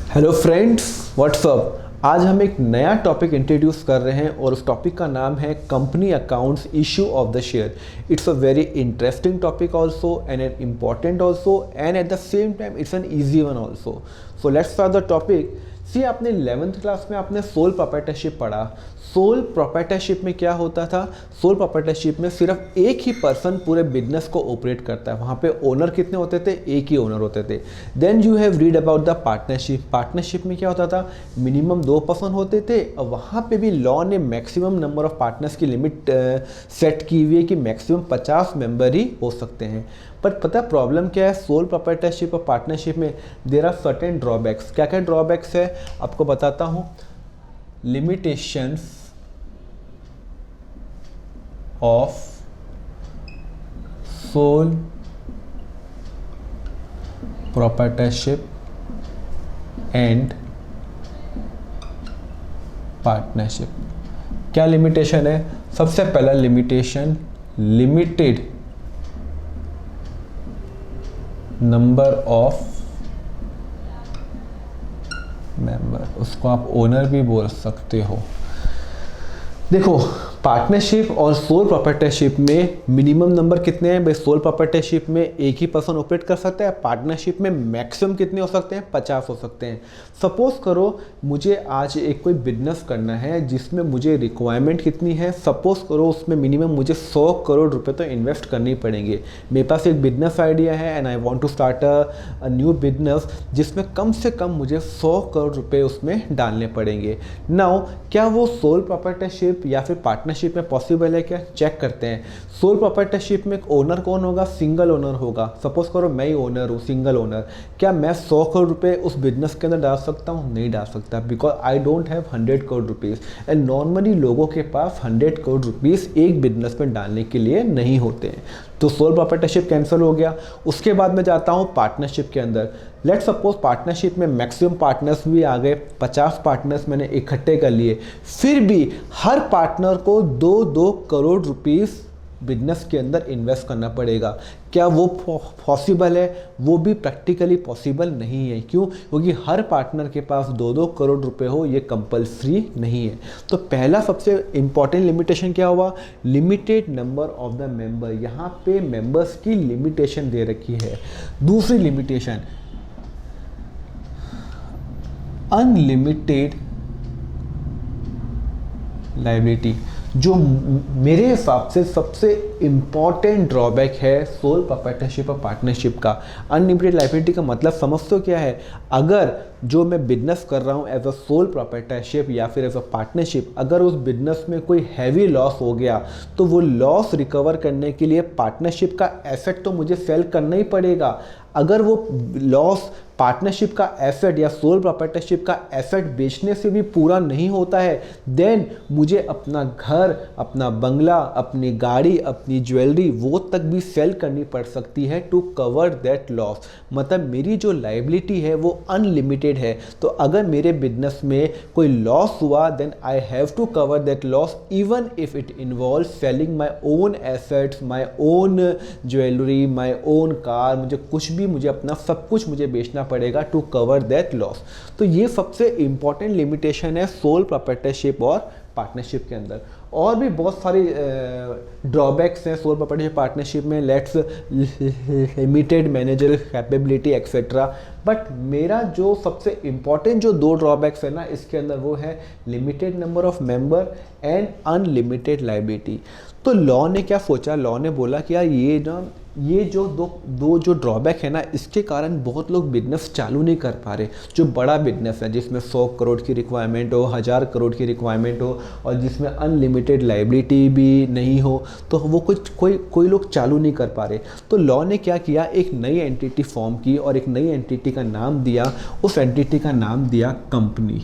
Hello friends, WhatsApp. आज हम एक नया टॉपिक इंट्रोड्यूस कर रहे हैं और उस टॉपिक का नाम है company accounts issue of the share. It's a very interesting topic also and an important also and at the same time it's an easy one also. So let's start the topic. See, आपने 11th class में आपने sole proprietorship पढ़ा। Sole proprietorship में क्या होता था? Sole proprietorship में सिर्फ एक ही पर्सन पूरे बिजनेस को ऑपरेट करता है। वहाँ पे ओनर कितने होते थे? एक ही ओनर होते थे। Then you have read about the partnership. Partnership में क्या होता था? मिनिमम 2 पर्सन होते थे और वहाँ पे भी लॉ ने मैक्सिमम नंबर ऑफ पार्टनर्स की लिमिट सेट की हुई है कि मैक्सिमम 50 मेंबर ही हो सकते हैं। पर पता प्रॉब्लम क्या है? सोल प्रोप्राइटरशिप और पार्टनरशिप में देयर आर सर्टेन ड्रॉबैक्स। क्या क्या ड्रॉबैक्स है आपको बताता हूँ। Limitations of sole proprietorship and partnership. क्या लिमिटेशन है? सबसे पहला limitation, limited number of member. उसको आप ओनर भी बोल सकते हो। देखो, पार्टनरशिप और सोल प्रोप्राइटरशिप में मिनिमम नंबर कितने हैं भाई? सोल प्रोप्राइटरशिप में एक ही पर्सन ऑपरेट कर सकता है। पार्टनरशिप में मैक्सिमम कितने हो सकते हैं? 50 हो सकते हैं। सपोज करो मुझे आज एक कोई बिजनेस करना है जिसमें मुझे रिक्वायरमेंट कितनी है? सपोज करो उसमें मिनिमम मुझे 100 करोड़ रुपए तो इन्वेस्ट करने ही पड़ेंगे। मेरे पास एक बिजनेस आइडिया है and I want to start a new business जिसमें कम से कम मुझे 100 करोड़ रुपए उसमें डालने पड़ेंगे। नाउ क्या वो सोल प्रोप्राइटरशिप या फिर पार्टनरशिप में पॉसिबल है क्या? चेक करते हैं। सोल प्रोप्राइटरशिप में ओनर कौन होगा? सिंगल ओनर होगा। सपोज करो मैं ही ओनर हूँ, सिंगल ओनर। क्या मैं 100 करोड़ रुपए उस बिजनेस के अंदर डाल सकता हूँ? नहीं डाल सकता, because I don't have 100 crore rupees and normally लोगों के पास 100 करोड़ रुपीज़ एक बिजनेस में डालने के लिए नहीं होते हैं। तो सोल प्रोप्राइटरशिप कैंसिल हो गया। उसके बाद मैं जाता हूँ पार्टनरशिप के अंदर। लेट्स सपोज पार्टनरशिप में मैक्सिमम पार्टनर्स भी आ गए, 50 पार्टनर्स मैंने इकट्ठे कर लिए। फिर भी हर पार्टनर को 2-2 करोड़ रुपीस बिजनेस के अंदर इन्वेस्ट करना पड़ेगा। क्या वो पॉसिबल है? वो भी प्रैक्टिकली पॉसिबल नहीं है। क्यों? क्योंकि हर पार्टनर के पास 2-2 करोड़ रुपए हो ये कंपल्सरी नहीं है। तो पहला सबसे इंपॉर्टेंट लिमिटेशन क्या हुआ? Limited number of the member. यहाँ पे मेंबर्स की लिमिटेशन दे रखी है। दूसरी लिमिटेशन, अनलिमिटेड लायबिलिटी, जो मेरे हिसाब से सबसे इम्पॉर्टेंट ड्रॉबैक है सोल प्रोप्राइटरशिप और पार्टनरशिप का। अनलिमिटेड लायबिलिटी का मतलब समझते क्या है? अगर जो मैं बिजनेस कर रहा हूँ एज अ सोल प्रोप्राइटरशिप या फिर एज अ पार्टनरशिप, अगर उस बिजनेस में कोई हैवी लॉस हो गया तो वो लॉस रिकवर करने के लिए पार्टनरशिप का एसेट तो मुझे सेल करना ही पड़ेगा। अगर वो लॉस पार्टनरशिप का एसेट या सोल प्रोप्राइटरशिप का एसेट बेचने से भी पूरा नहीं होता है, देन मुझे अपना घर, अपना बंगला, अपनी गाड़ी, अपनी ज्वेलरी वो तक भी सेल करनी पड़ सकती है टू कवर दैट लॉस। मतलब मेरी जो लायबिलिटी है वो अनलिमिटेड है। तो अगर मेरे बिजनेस में कोई लॉस हुआ then I have to cover that loss even if it involve selling my own assets, my own jewellery, my own car. मुझे कुछ भी, मुझे अपना सब कुछ मुझे बेचना पड़ेगा टू कवर दैट लॉस। तो ये सबसे इंपॉर्टेंट लिमिटेशन है सोल प्रोप्राइटरशिप और पार्टनरशिप के अंदर। और भी बहुत सारी ड्रॉबैक्स हैं सोल प्रोप्राइटरशिप पार्टनरशिप में। Let's limited manager capability etcetera. But मेरा जो सबसे इंपॉर्टेंट जो 2 ड्रॉबैक्स है ना इसके अंदर, वो है limited number of member and unlimited liability. तो लॉ ने क्या सोचा? लॉ ने बोला कि यार ये जो दो जो ड्रॉबैक है ना, इसके कारण बहुत लोग बिजनेस चालू नहीं कर पा रहे। जो बड़ा बिजनेस है जिसमें 100 करोड़ की रिक्वायरमेंट हो, 1000 करोड़ की रिक्वायरमेंट हो और जिसमें अनलिमिटेड लायबिलिटी भी नहीं हो, तो वो कोई लोग चालू नहीं कर पा रहे। तो लॉ ने क्या किया? एक नई एंटिटी फॉर्म की और एक नई एंटिटी का नाम दिया। उस एंटिटी का नाम दिया कंपनी।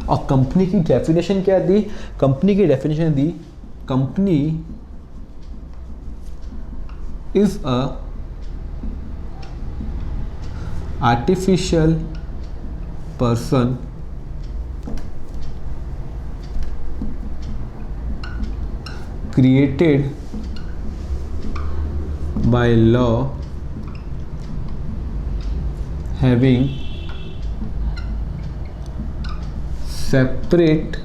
और कंपनी की डेफिनेशन क्या दी? कंपनी की definition the, company is a artificial person created by law having separate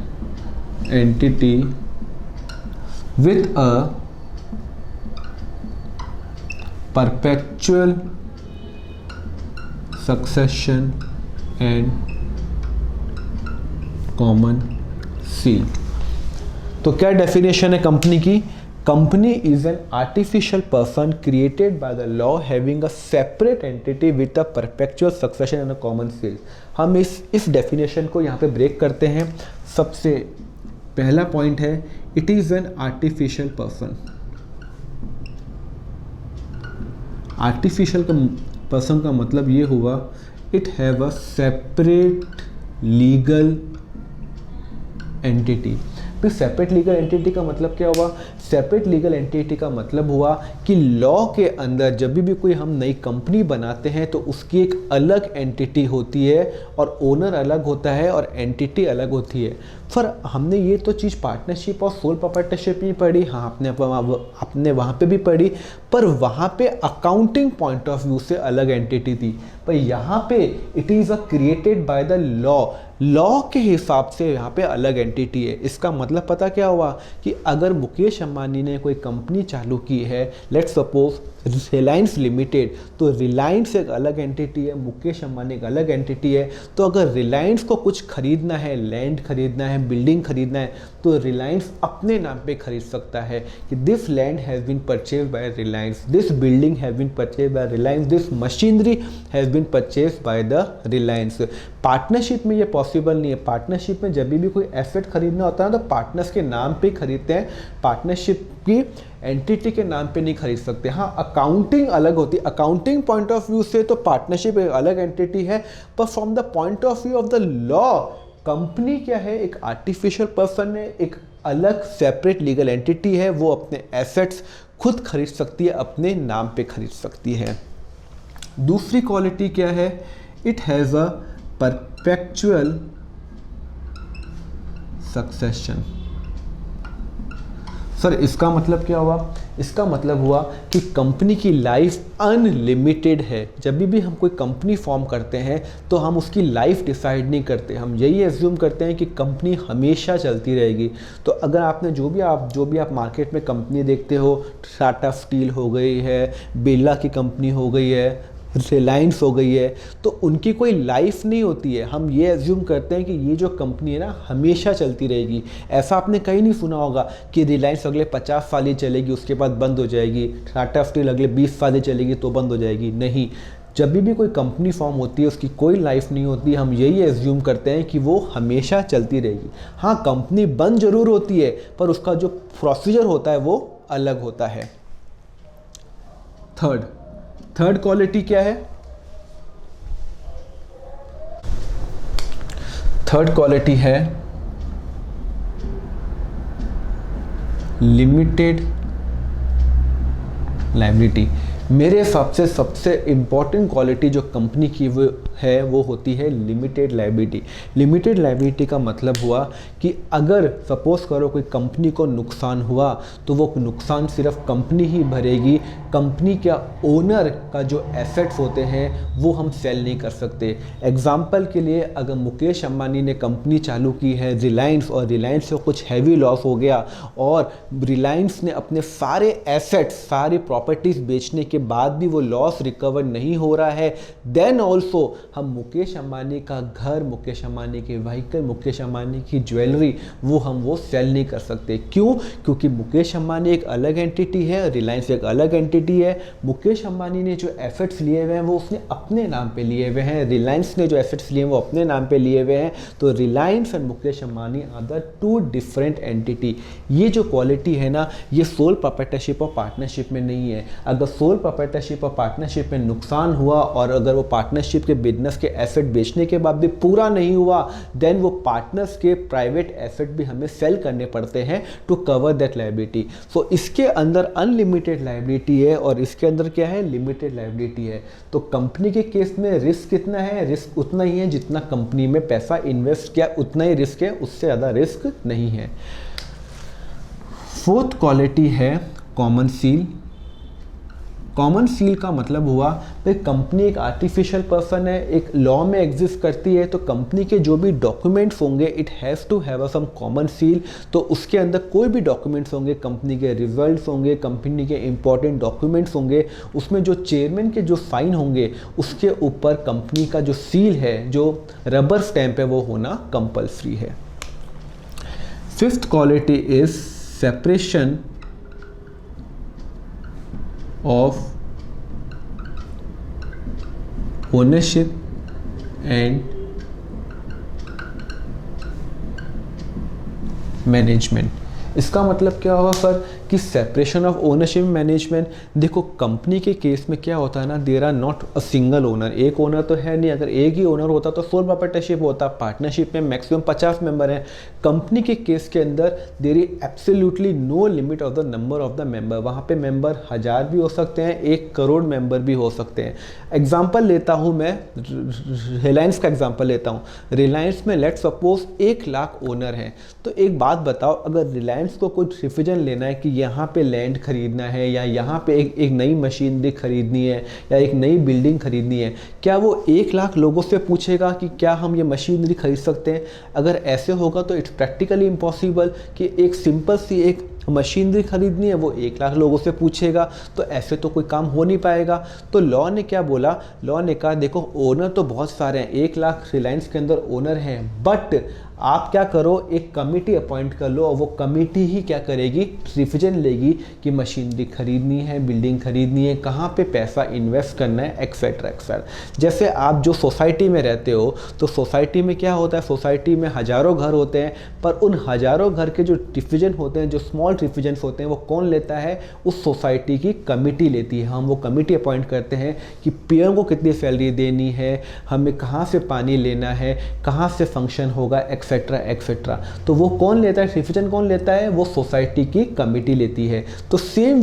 entity with a perpetual succession and common seal. तो क्या डेफिनेशन है कंपनी की? Company is an artificial person created by the law having a separate entity with a perpetual succession and a common seal. हम इस definition को यहाँ पे break करते हैं। सबसे पहला पॉइंट है it is an artificial person. Artificial person का मतलब ये हुआ it have a separate legal entity. फिर सेपरेट लीगल एंटिटी का मतलब क्या हुआ? सेपरेट लीगल एंटिटी का मतलब हुआ कि लॉ के अंदर जब भी कोई हम नई कंपनी बनाते हैं तो उसकी एक अलग एंटिटी होती है और ओनर अलग होता है और एंटिटी अलग होती है। फिर हमने ये तो चीज़ पार्टनरशिप और सोल प्रोप्राइटरशिप में पढ़ी, हाँ आपने वहाँ पे भी पढ़ी, पर वहाँ पे अकाउंटिंग पॉइंट ऑफ व्यू से अलग एंटिटी थी। पर यहाँ पे it is a created by the law के हिसाब से यहाँ पे अलग एंटिटी है। इसका मतलब पता क्या हुआ कि अगर मुकेश अंबानी ने कोई कंपनी चालू की है, लेट्स सपोज रिलायंस लिमिटेड, तो रिलायंस एक अलग एंटिटी है, मुकेश अंबानी एक अलग एंटिटी है। तो अगर रिलायंस को कुछ खरीदना है, लैंड खरीदना है, बिल्डिंग खरीदना है, तो रिलायंस अपने नाम पे खरीद सकता है कि this land has been purchase by Reliance, this building has been purchase by Reliance, this machinery has been purchase by the Reliance. Partnership में ये पॉसिबल नहीं है। पार्टनरशिप में जब भी कोई एसेट खरीदना होता है ना तो पार्टनर्स के नाम पे खरीदते हैं, पार्टनरशिप की एंटिटी के नाम पे नहीं खरीद सकते। हाँ, अकाउंटिंग अलग होती है। अकाउंटिंग पॉइंट ऑफ व्यू से तो पार्टनरशिप एक अलग एंटिटी है, पर from the point of view of the law company क्या है? एक आर्टिफिशियल पर्सन है, एक अलग सेपरेट लीगल एंटिटी है। वो अपने एसेट्स खुद खरीद सकती है, अपने नाम पे खरीद सकती है। दूसरी क्वालिटी क्या है? It has a perpetual succession. Sir इसका मतलब क्या हुआ? इसका मतलब हुआ कि कंपनी की लाइफ अनलिमिटेड है। जब भी हम कोई कंपनी फॉर्म करते हैं तो हम उसकी लाइफ डिसाइड नहीं करते, हम यही एज्यूम करते हैं कि कंपनी हमेशा चलती रहेगी। तो अगर आपने जो भी आप मार्केट में कंपनी देखते हो, टाटा स्टील हो गई है, बिरला की कंपनी हो गई है, रिलायंस हो गई है, तो उनकी कोई लाइफ नहीं होती है। हम ये एज्यूम करते हैं कि ये जो कंपनी है ना हमेशा चलती रहेगी। ऐसा आपने कहीं नहीं सुना होगा कि रिलायंस अगले 50 साल ही चलेगी उसके बाद बंद हो जाएगी, टाटा स्टील अगले 20 साल ही चलेगी तो बंद हो जाएगी। नहीं, जब भी कोई कंपनी फॉर्म होती है उसकी कोई लाइफ नहीं होती। हम यही एज्यूम करते हैं कि वो हमेशा चलती रहेगी। हाँ, कंपनी बंद जरूर होती है पर उसका जो प्रोसीजर होता है वो अलग होता है। थर्ड क्वालिटी क्या है? थर्ड क्वालिटी है लिमिटेड लायबिलिटी। मेरे हिसाब से सबसे इम्पॉर्टेंट क्वालिटी जो कंपनी की वो होती है लिमिटेड लायबिलिटी। लिमिटेड लायबिलिटी का मतलब हुआ कि अगर सपोज करो कोई कंपनी को नुकसान हुआ तो वो नुकसान सिर्फ कंपनी ही भरेगी। कंपनी का ओनर का जो एसेट्स होते हैं वो हम सेल नहीं कर सकते। एग्जाम्पल के लिए अगर मुकेश अंबानी ने कंपनी चालू की है रिलायंस और रिलायंस से कुछ हैवी लॉस हो गया और रिलायंस ने अपने सारे एसेट्स, सारी प्रॉपर्टीज़ बेचने के बाद भी वो लॉस रिकवर नहीं हो रहा है, देन ऑल्सो हम मुकेश अंबानी का घर, मुकेश अंबानी के व्हीकल, मुकेश अंबानी की ज्वेलरी वो सेल नहीं कर सकते। क्यों? क्योंकि मुकेश अंबानी एक अलग एंटिटी है, रिलायंस एक अलग एंटिटी है। मुकेश अंबानी ने जो एसेट्स लिए हुए हैं वो उसने अपने नाम पे लिए हुए हैं, रिलायंस ने जो एसेट्स लिए हैं वो अपने नाम पे लिए हुए हैं। तो Reliance and Mukesh Ambani are the two different entity. ये जो क्वालिटी है ना, ये सोल प्रोप्राइटरशिप और पार्टनरशिप में नहीं है। अगर सोल प्रोप्राइटरशिप और पार्टनरशिप में नुकसान हुआ और अगर वो पार्टनरशिप के बिजनेस के एसेट बेचने के बाद भी पूरा नहीं हुआ, देन वो पार्टनर्स के प्राइवेट एसेट भी हमें सेल करने पड़ते हैं टू कवर दैट लायबिलिटी। सो इसके अंदर अनलिमिटेड लायबिलिटी है और इसके अंदर क्या है? लिमिटेड लायबिलिटी है। तो कंपनी के केस में रिस्क कितना है? रिस्क उतना ही है जितना कंपनी में पैसा इन्वेस्ट किया उतना ही रिस्क है, उससे ज़्यादा रिस्क नहीं है। फोर्थ क्वालिटी है कॉमन सील। कॉमन सील का मतलब हुआ भाई कंपनी एक आर्टिफिशियल पर्सन है, एक लॉ में एग्जिस्ट करती है, तो कंपनी के जो भी डॉक्यूमेंट्स होंगे it has to have a some common seal. तो उसके अंदर कोई भी डॉक्यूमेंट्स होंगे, कंपनी के रिजल्ट्स होंगे, कंपनी के इंपॉर्टेंट डॉक्यूमेंट्स होंगे, उसमें जो चेयरमैन के जो साइन होंगे उसके ऊपर कंपनी का जो सील है, जो रबर स्टैंप है, वो होना कंपल्सरी है। Fifth quality is separation of ownership and management. इसका मतलब क्या होगा सर कि सेपरेशन ऑफ ओनरशिप मैनेजमेंट। देखो कंपनी के केस में क्या होता है ना, there are not a single owner, एक ओनर तो है नहीं। अगर एक ही ओनर होता तो सोल प्रोप्राइटरशिप होता। पार्टनरशिप में मैक्सिमम 50 मेंबर हैं। कंपनी के केस के अंदर there is absolutely no limit of the number of the member. वहाँ पे मेंबर 1000 भी हो सकते हैं, 1 करोड़ मेंबर भी हो सकते हैं। एग्जाम्पल लेता हूँ मैं, रिलायंस का एग्जाम्पल लेता हूँ। रिलायंस में लेट सपोज 1 लाख ओनर हैं। तो एक बात बताओ, अगर रिलायंस को कुछ डिसीजन लेना है कि यहाँ पे लैंड खरीदना है या यहाँ पे एक नई मशीनरी खरीदनी है या एक नई बिल्डिंग खरीदनी है, क्या वो 1 लाख लोगों से पूछेगा कि क्या हम ये मशीनरी खरीद सकते हैं? अगर ऐसे होगा तो इट्स प्रैक्टिकली इम्पॉसिबल कि एक सिंपल सी एक मशीनरी खरीदनी है वो 1 लाख लोगों से पूछेगा। तो ऐसे तो कोई काम हो नहीं पाएगा। तो लॉ ने क्या बोला, लॉ ने कहा देखो ओनर तो बहुत सारे हैं, 1 लाख रिलायंस के अंदर ओनर हैं, बट आप क्या करो, एक कमेटी अपॉइंट कर लो और वो कमेटी ही क्या करेगी, डिसीजन लेगी कि मशीनरी खरीदनी है, बिल्डिंग खरीदनी है, कहाँ पे पैसा इन्वेस्ट करना है, एक्सेट्रा एक्सेट्रा। जैसे आप जो सोसाइटी में रहते हो तो सोसाइटी में क्या होता है, सोसाइटी में हज़ारों घर होते हैं, पर उन हज़ारों घर के जो डिसीजन होते हैं, जो स्मॉल डिसीजन होते हैं, वो कौन लेता है, उस सोसाइटी की कमेटी लेती है। हम वो कमेटी अपॉइंट करते हैं कि पीएम को कितनी सैलरी देनी है, हमें कहाँ से पानी लेना है, कहाँ से फंक्शन होगा, एक्सेट्रा एक्सेट्रा। तो वो कौन लेता है, डिसीजन कौन लेता है, वो सोसाइटी की कमेटी लेती है। तो सेम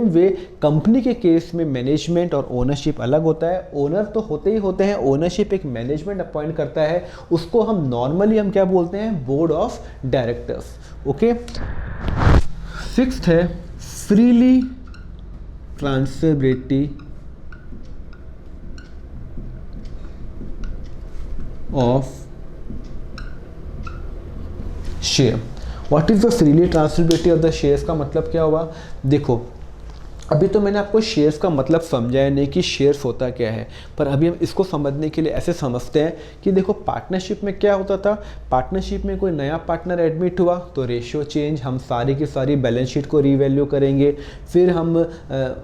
वे कंपनी के केस में मैनेजमेंट और ओनरशिप अलग होता है। ओनर तो होते ही होते हैं, ओनरशिप एक मैनेजमेंट अपॉइंट करता है, उसको हम नॉर्मली क्या बोलते हैं, board of directors. Okay. Sixth है freely transferability of share. What is the freely transferability of the shares का मतलब क्या हुआ? देखो अभी तो मैंने आपको शेयर्स का मतलब समझाया नहीं कि शेयर्स होता क्या है, पर अभी हम इसको समझने के लिए ऐसे समझते हैं कि देखो पार्टनरशिप में क्या होता था, पार्टनरशिप में कोई नया पार्टनर एडमिट हुआ तो रेशियो चेंज, हम सारी की सारी बैलेंस शीट को रीवैल्यू करेंगे, फिर हम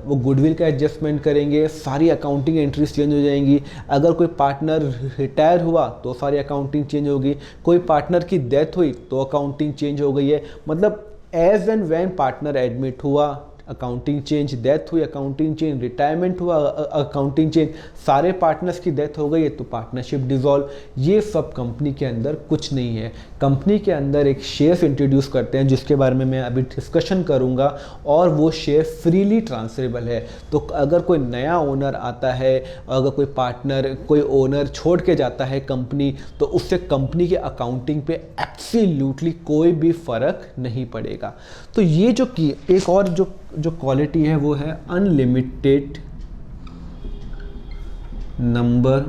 वो गुडविल का एडजस्टमेंट करेंगे, सारी अकाउंटिंग एंट्रीज चेंज हो जाएंगी। अगर कोई पार्टनर रिटायर हुआ तो सारी अकाउंटिंग चेंज होगी, कोई पार्टनर की डेथ हुई तो अकाउंटिंग चेंज हो गई है। मतलब as and when partner admit हुआ अकाउंटिंग चेंज, डेथ हुई अकाउंटिंग चेंज, रिटायरमेंट हुआ अकाउंटिंग चेंज, सारे पार्टनर्स की डेथ हो गई है तो पार्टनरशिप डिसॉल्व। ये सब कंपनी के अंदर कुछ नहीं है। कंपनी के अंदर एक शेयर्स इंट्रोड्यूस करते हैं जिसके बारे में मैं अभी डिस्कशन करूंगा, और वो शेयर फ्रीली ट्रांसफरेबल है। तो अगर कोई नया ओनर आता है, अगर कोई पार्टनर कोई ओनर छोड़ के जाता है कंपनी, तो उससे कंपनी के अकाउंटिंग पे एब्सोल्युटली कोई भी फर्क नहीं पड़ेगा। तो ये जो की एक और जो क्वालिटी है वो है अनलिमिटेड नंबर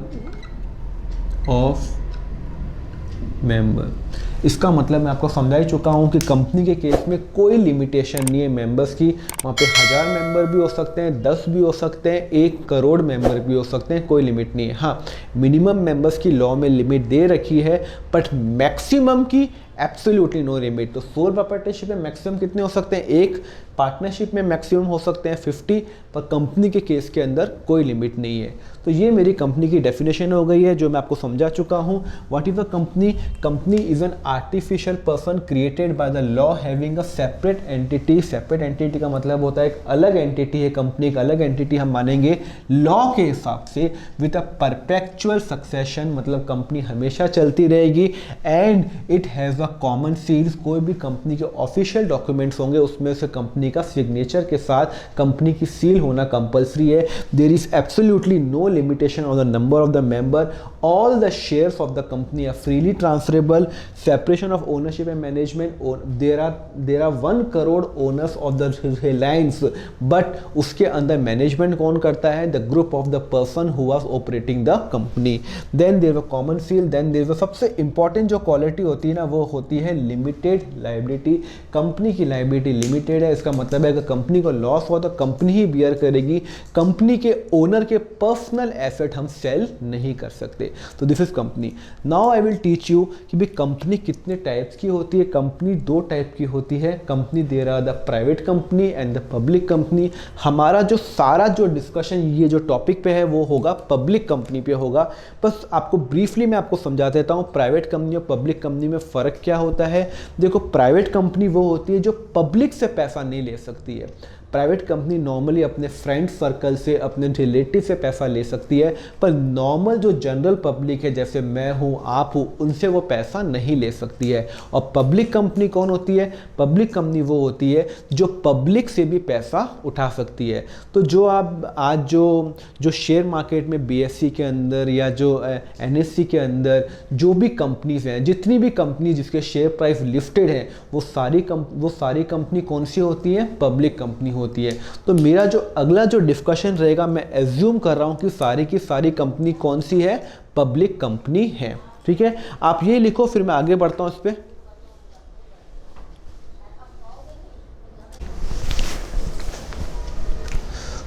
ऑफ मेंबर। इसका मतलब मैं आपको समझा ही चुका हूँ कि कंपनी के केस में कोई लिमिटेशन नहीं है मेंबर्स की। वहाँ पे 1000 मेंबर भी हो सकते हैं, 10 भी हो सकते हैं, 1 करोड़ मेंबर भी हो सकते हैं, कोई लिमिट नहीं है। हाँ, मिनिमम मेंबर्स की लॉ में लिमिट दे रखी है, बट मैक्सिमम की एब्सोल्युटली नो लिमिट। तो सोल प्रोप्राइटरशिप में मैक्सिमम कितने हो सकते हैं, 1, पार्टनरशिप में मैक्सिमम हो सकते हैं 50, पर कंपनी के केस के अंदर कोई लिमिट नहीं है। तो ये मेरी कंपनी की डेफिनेशन हो गई है जो मैं आपको समझा चुका हूँ। What is a company? Company is an artificial person created by the law having a separate entity. Separate entity का मतलब होता है एक अलग एंटिटी है, कंपनी एक अलग एंटिटी हम मानेंगे लॉ के हिसाब से, विद अ परपेचुअल सक्सेशन, मतलब कंपनी हमेशा चलती रहेगी, एंड इट हैज़ देगा कॉमन सील्स, कोई भी कंपनी के ऑफिशियल डॉक्यूमेंट्स होंगे उसमें से कंपनी का सिग्नेचर के साथ कंपनी की सील होना कंपलसरी है। There is absolutely no limitation on the number of the member, all the shares of the company are freely transferable, separation of ownership and management, there are 1 crore owners of the Reliance, but उसके अंदर management कौन करता है? The group of the person who was operating the company. Then there common seal, then there सबसे important जो quality होती है ना वो होती है लिमिटेड लायबिलिटी। कंपनी की लायबिलिटी लिमिटेड है, इसका मतलब है अगर कंपनी को लॉस हुआ तो कंपनी ही बियर करेगी, कंपनी के ओनर के पर्सनल एसेट हम सेल नहीं कर सकते। तो this is company. Now I will teach you कि भाई कंपनी कितने टाइप्स की होती है। कंपनी 2 टाइप की होती है। Company there are the private company and the public company. हमारा जो सारा जो डिस्कशन ये जो टॉपिक पे है वो होगा पब्लिक कंपनी पे होगा। बस आपको ब्रीफली मैं आपको समझा देता हूँ प्राइवेट कंपनी और पब्लिक कंपनी में फ़र्क क्या होता है। देखो, प्राइवेट कंपनी वो होती है जो पब्लिक से पैसा नहीं ले सकती है। प्राइवेट कंपनी नॉर्मली अपने फ्रेंड सर्कल से, अपने रिलेटिव से पैसा ले सकती है, पर नॉर्मल जो जनरल पब्लिक है जैसे मैं हूँ, आप हूँ, उनसे वो पैसा नहीं ले सकती है। और पब्लिक कंपनी कौन होती है? पब्लिक कंपनी वो होती है जो पब्लिक से भी पैसा उठा सकती है। तो जो आप आज जो शेयर मार्केट में BSE के अंदर या जो NSE के अंदर जो भी कंपनीज हैं, जितनी भी कंपनी जिसके शेयर प्राइस लिस्टेड हैं, वो सारी कंपनी कौन सी होती है? पब्लिक कंपनी होती है। तो मेरा जो अगला जो डिस्कशन रहेगा, मैं एज्यूम कर रहा हूं कि सारी की सारी कंपनी कौन सी है? पब्लिक कंपनी है। ठीक है, आप ये लिखो, फिर मैं आगे बढ़ता हूं इस पे।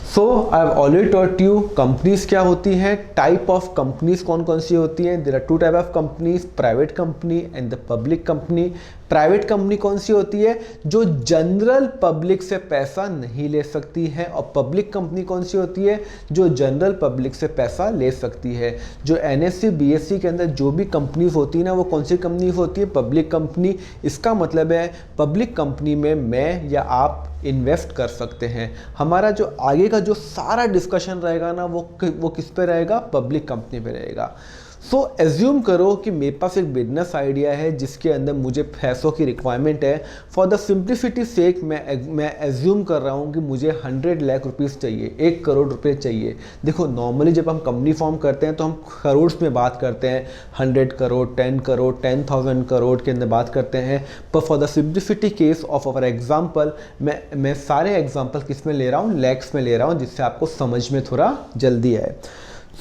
So I have already taught you companies क्या होती है, टाइप ऑफ कंपनीज कौन कौन सी होती हैं। There are 2 type of companies, private company and the public company. Private company कौन सी होती है? जो जनरल पब्लिक से पैसा नहीं ले सकती है। और पब्लिक कंपनी कौन सी होती है? जो जनरल पब्लिक से पैसा ले सकती है। जो NSE BSE के अंदर जो भी कंपनीज होती है ना, वो कौन सी कंपनीज होती है? Public company. इसका मतलब है पब्लिक कंपनी में मैं या आप इन्वेस्ट कर सकते हैं। हमारा जो आगे का जो सारा डिस्कशन रहेगा ना वो किस पे रहेगा? पब्लिक कंपनी पे रहेगा। सो एज्यूम करो कि मेरे पास एक बिजनेस आइडिया है जिसके अंदर मुझे पैसों की रिक्वायरमेंट है। फॉर द सिंप्लिसिटी सेक मैं एज्यूम कर रहा हूँ कि मुझे 100 लाख रुपीस चाहिए, 1 करोड़ रुपए चाहिए। देखो, नॉर्मली जब हम कंपनी फॉर्म करते हैं तो हम करोड़ में बात करते हैं, 100 करोड़, 10 करोड़, 10,000 करोड़ के अंदर बात करते हैं। पर for the simplicity case of our example, मैं सारे एग्जाम्पल किस में ले रहा हूँ? लैक्स में ले रहा हूँ, जिससे आपको समझ में थोड़ा जल्दी आए।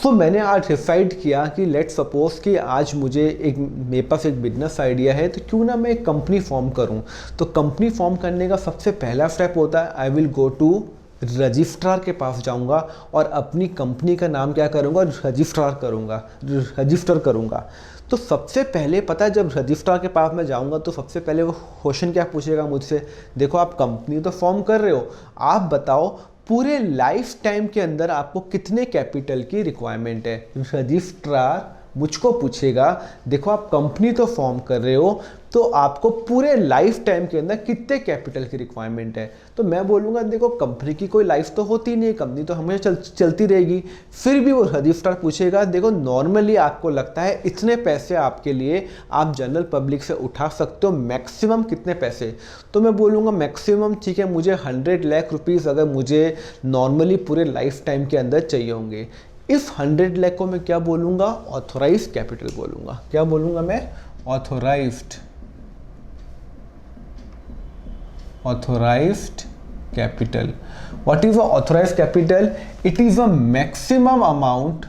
सो मैंने आज डिसाइड किया कि लेट सपोज कि आज मेरे पास एक बिजनेस आइडिया है, तो क्यों ना मैं एक कंपनी फॉर्म करूं। तो कंपनी फॉर्म करने का सबसे पहला स्टेप होता है, I will go to registrar के पास जाऊंगा और अपनी कंपनी का नाम क्या करूंगा? रजिस्टर करूंगा। तो सबसे पहले पता है, जब रजिस्ट्रार के पास मैं जाऊंगा तो सबसे पहले वो क्वेश्चन क्या पूछेगा मुझसे? देखो, आप कंपनी तो फॉर्म कर रहे हो, आप बताओ पूरे लाइफ टाइम के अंदर आपको कितने कैपिटल की रिक्वायरमेंट है। रजिस्ट्रार मुझको पूछेगा, देखो आप कंपनी तो फॉर्म कर रहे हो, तो आपको पूरे लाइफ टाइम के अंदर कितने कैपिटल की रिक्वायरमेंट है। तो मैं बोलूँगा, देखो कंपनी की कोई लाइफ तो होती नहीं है, कंपनी तो हमेशा चलती रहेगी। फिर भी वो रजिस्ट्रार पूछेगा, देखो नॉर्मली आपको लगता है इतने पैसे आपके लिए आप जनरल पब्लिक से उठा सकते हो, मैक्सिमम कितने पैसे? तो मैं बोलूँगा मैक्सिमम, ठीक है, मुझे 100 लाख रुपीज़ अगर मुझे नॉर्मली पूरे लाइफ टाइम के अंदर चाहिए होंगे। इस 100 लाख को मैं क्या बोलूँगा? ऑथोराइज्ड कैपिटल बोलूँगा। क्या बोलूँगा मैं? authorized capital. What is a authorized capital? It is a maximum amount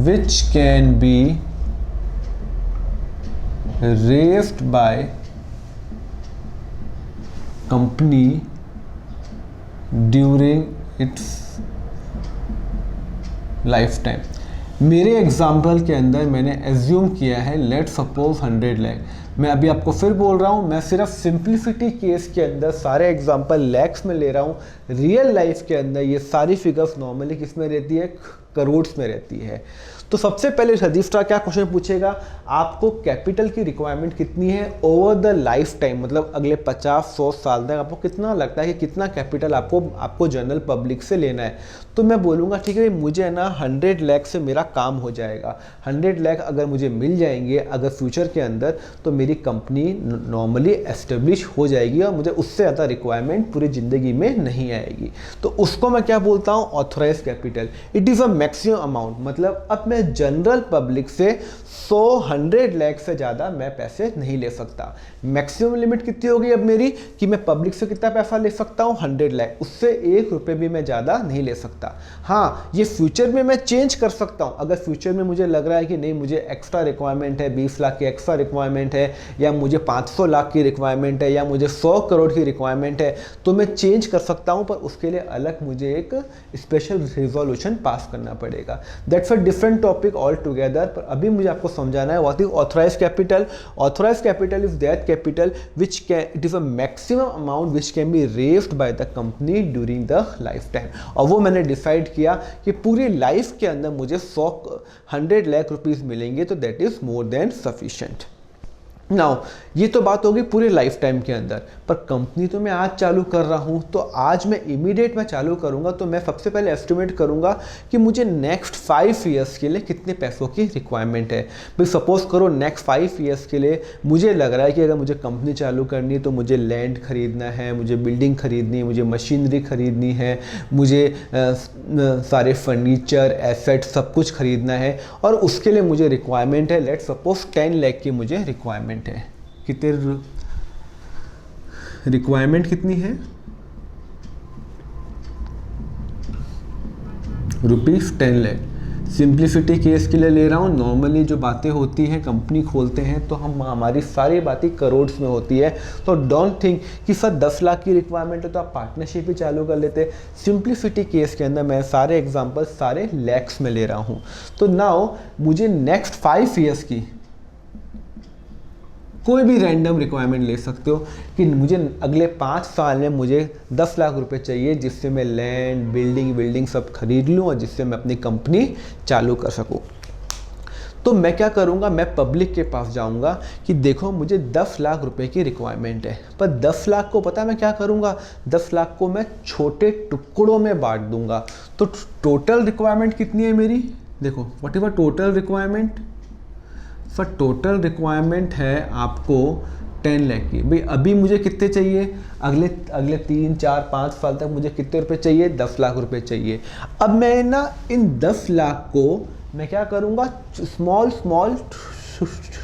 which can be raised by company during its lifetime. मेरे एग्जाम्पल के अंदर मैंने एज्यूम किया है, लेट सपोज 100 लाख। मैं अभी आपको फिर बोल रहा हूँ, मैं सिर्फ सिंप्लिसिटी केस के अंदर सारे एग्जाम्पल लैक्स में ले रहा हूँ। रियल लाइफ के अंदर ये सारी फिगर्स नॉर्मली किस में रहती है? करोड़ में रहती है। तो सबसे पहले रजिस्ट्रार क्या क्वेश्चन पूछेगा, आपको कैपिटल की रिक्वायरमेंट कितनी है ओवर द लाइफ टाइम, मतलब अगले 50-100 साल तक आपको कितना लगता है कि कितना कैपिटल आपको जनरल पब्लिक से लेना है। तो मैं बोलूँगा ठीक है मुझे ना 100 लाख से मेरा काम हो जाएगा। 100 लाख अगर मुझे मिल जाएंगे अगर फ्यूचर के अंदर, तो मेरी कंपनी नॉर्मली एस्टेब्लिश हो जाएगी और मुझे उससे ज़्यादा रिक्वायरमेंट पूरी ज़िंदगी में नहीं आएगी। तो उसको मैं क्या बोलता हूँ, authorise capital. It is a maximum amount, मतलब अब मैं जनरल पब्लिक से 100 लाख से ज़्यादा मैं पैसे नहीं ले सकता। मैक्सिमम लिमिट कितनी होगी अब मेरी कि मैं पब्लिक से कितना पैसा ले सकता हूँ, 100 लाख, उससे 1 रुपये भी मैं ज़्यादा नहीं ले सकता। हाँ, ये फ्यूचर में मैं चेंज कर सकता हूँ। अगर फ्यूचर में मुझे लग रहा है कि नहीं मुझे एक्स्ट्रा रिक्वायरमेंट है, 20 लाख की एक्स्ट्रा रिक्वायरमेंट है, या मुझे 500 लाख की रिक्वायरमेंट है, या मुझे 100 करोड़ की रिक्वायरमेंट है, तो मैं चेंज कर सकता हूँ, पर उसके लिए अलग मुझे एक स्पेशल रिजोल्यूशन पास करना पड़ेगा। That's a different topic all together. पर अभी मुझे आपको समझाना है what is authorise capital. Authorise capital is that capital which can, it is a maximum amount which can be raised by the company during the life time. और वो मैंने decide किया कि पूरी लाइफ के अंदर मुझे 100 लाख रुपीस मिलेंगे, तो that is more than sufficient. Now ये तो बात होगी पूरे लाइफ टाइम के अंदर, पर कंपनी तो मैं आज चालू कर रहा हूँ, तो आज मैं इमीडिएट मैं चालू करूँगा, तो मैं सबसे पहले एस्टिमेट करूँगा कि मुझे नेक्स्ट 5 ईयर्स के लिए कितने पैसों की रिक्वायरमेंट है। भाई सपोज करो नेक्स्ट 5 ईयर्स के लिए मुझे लग रहा है कि अगर मुझे कंपनी चालू करनी है तो मुझे लैंड खरीदना है, मुझे बिल्डिंग खरीदनी है, मुझे मशीनरी खरीदनी है, मुझे सारे फर्नीचर एसेट सब कुछ खरीदना है, और उसके लिए मुझे रिक्वायरमेंट है लेट्स सपोज 10 लाख की मुझे रिक्वायरमेंट है। कितने रिक्वायरमेंट कितनी है, ₹10 लाख। सिंप्लिसिटी केस के लिए ले रहा हूँ। नॉर्मली जो बातें होती हैं कंपनी खोलते हैं तो हमारी सारी बातें करोड़ में होती है, तो डोंट थिंक कि सर 10 लाख की रिक्वायरमेंट है तो आप पार्टनरशिप ही चालू कर लेते। सिंप्लिसिटी केस के अंदर मैं सारे एग्जांपल सारे लैक्स में ले रहा हूँ। तो नाउ मुझे नेक्स्ट 5 ईयर्स की कोई भी रैंडम रिक्वायरमेंट ले सकते हो कि मुझे अगले 5 साल में मुझे 10 लाख रुपए चाहिए, जिससे मैं लैंड बिल्डिंग सब खरीद लूँ और जिससे मैं अपनी कंपनी चालू कर सकूँ। तो मैं क्या करूँगा, मैं पब्लिक के पास जाऊँगा कि देखो मुझे 10 लाख रुपए की रिक्वायरमेंट है, पर 10 लाख को पता है मैं क्या करूँगा, 10 लाख को मैं छोटे टुकड़ों में बांट दूंगा। तो टोटल रिक्वायरमेंट कितनी है मेरी, देखो what is total requirement. Sir total requirement है आपको 10 लाख की। भाई अभी मुझे कितने चाहिए, अगले 3, 4, 5 साल तक मुझे कितने रुपए चाहिए, 10 लाख रुपए चाहिए। अब मैं ना इन 10 लाख को मैं क्या करूँगा, स्मॉल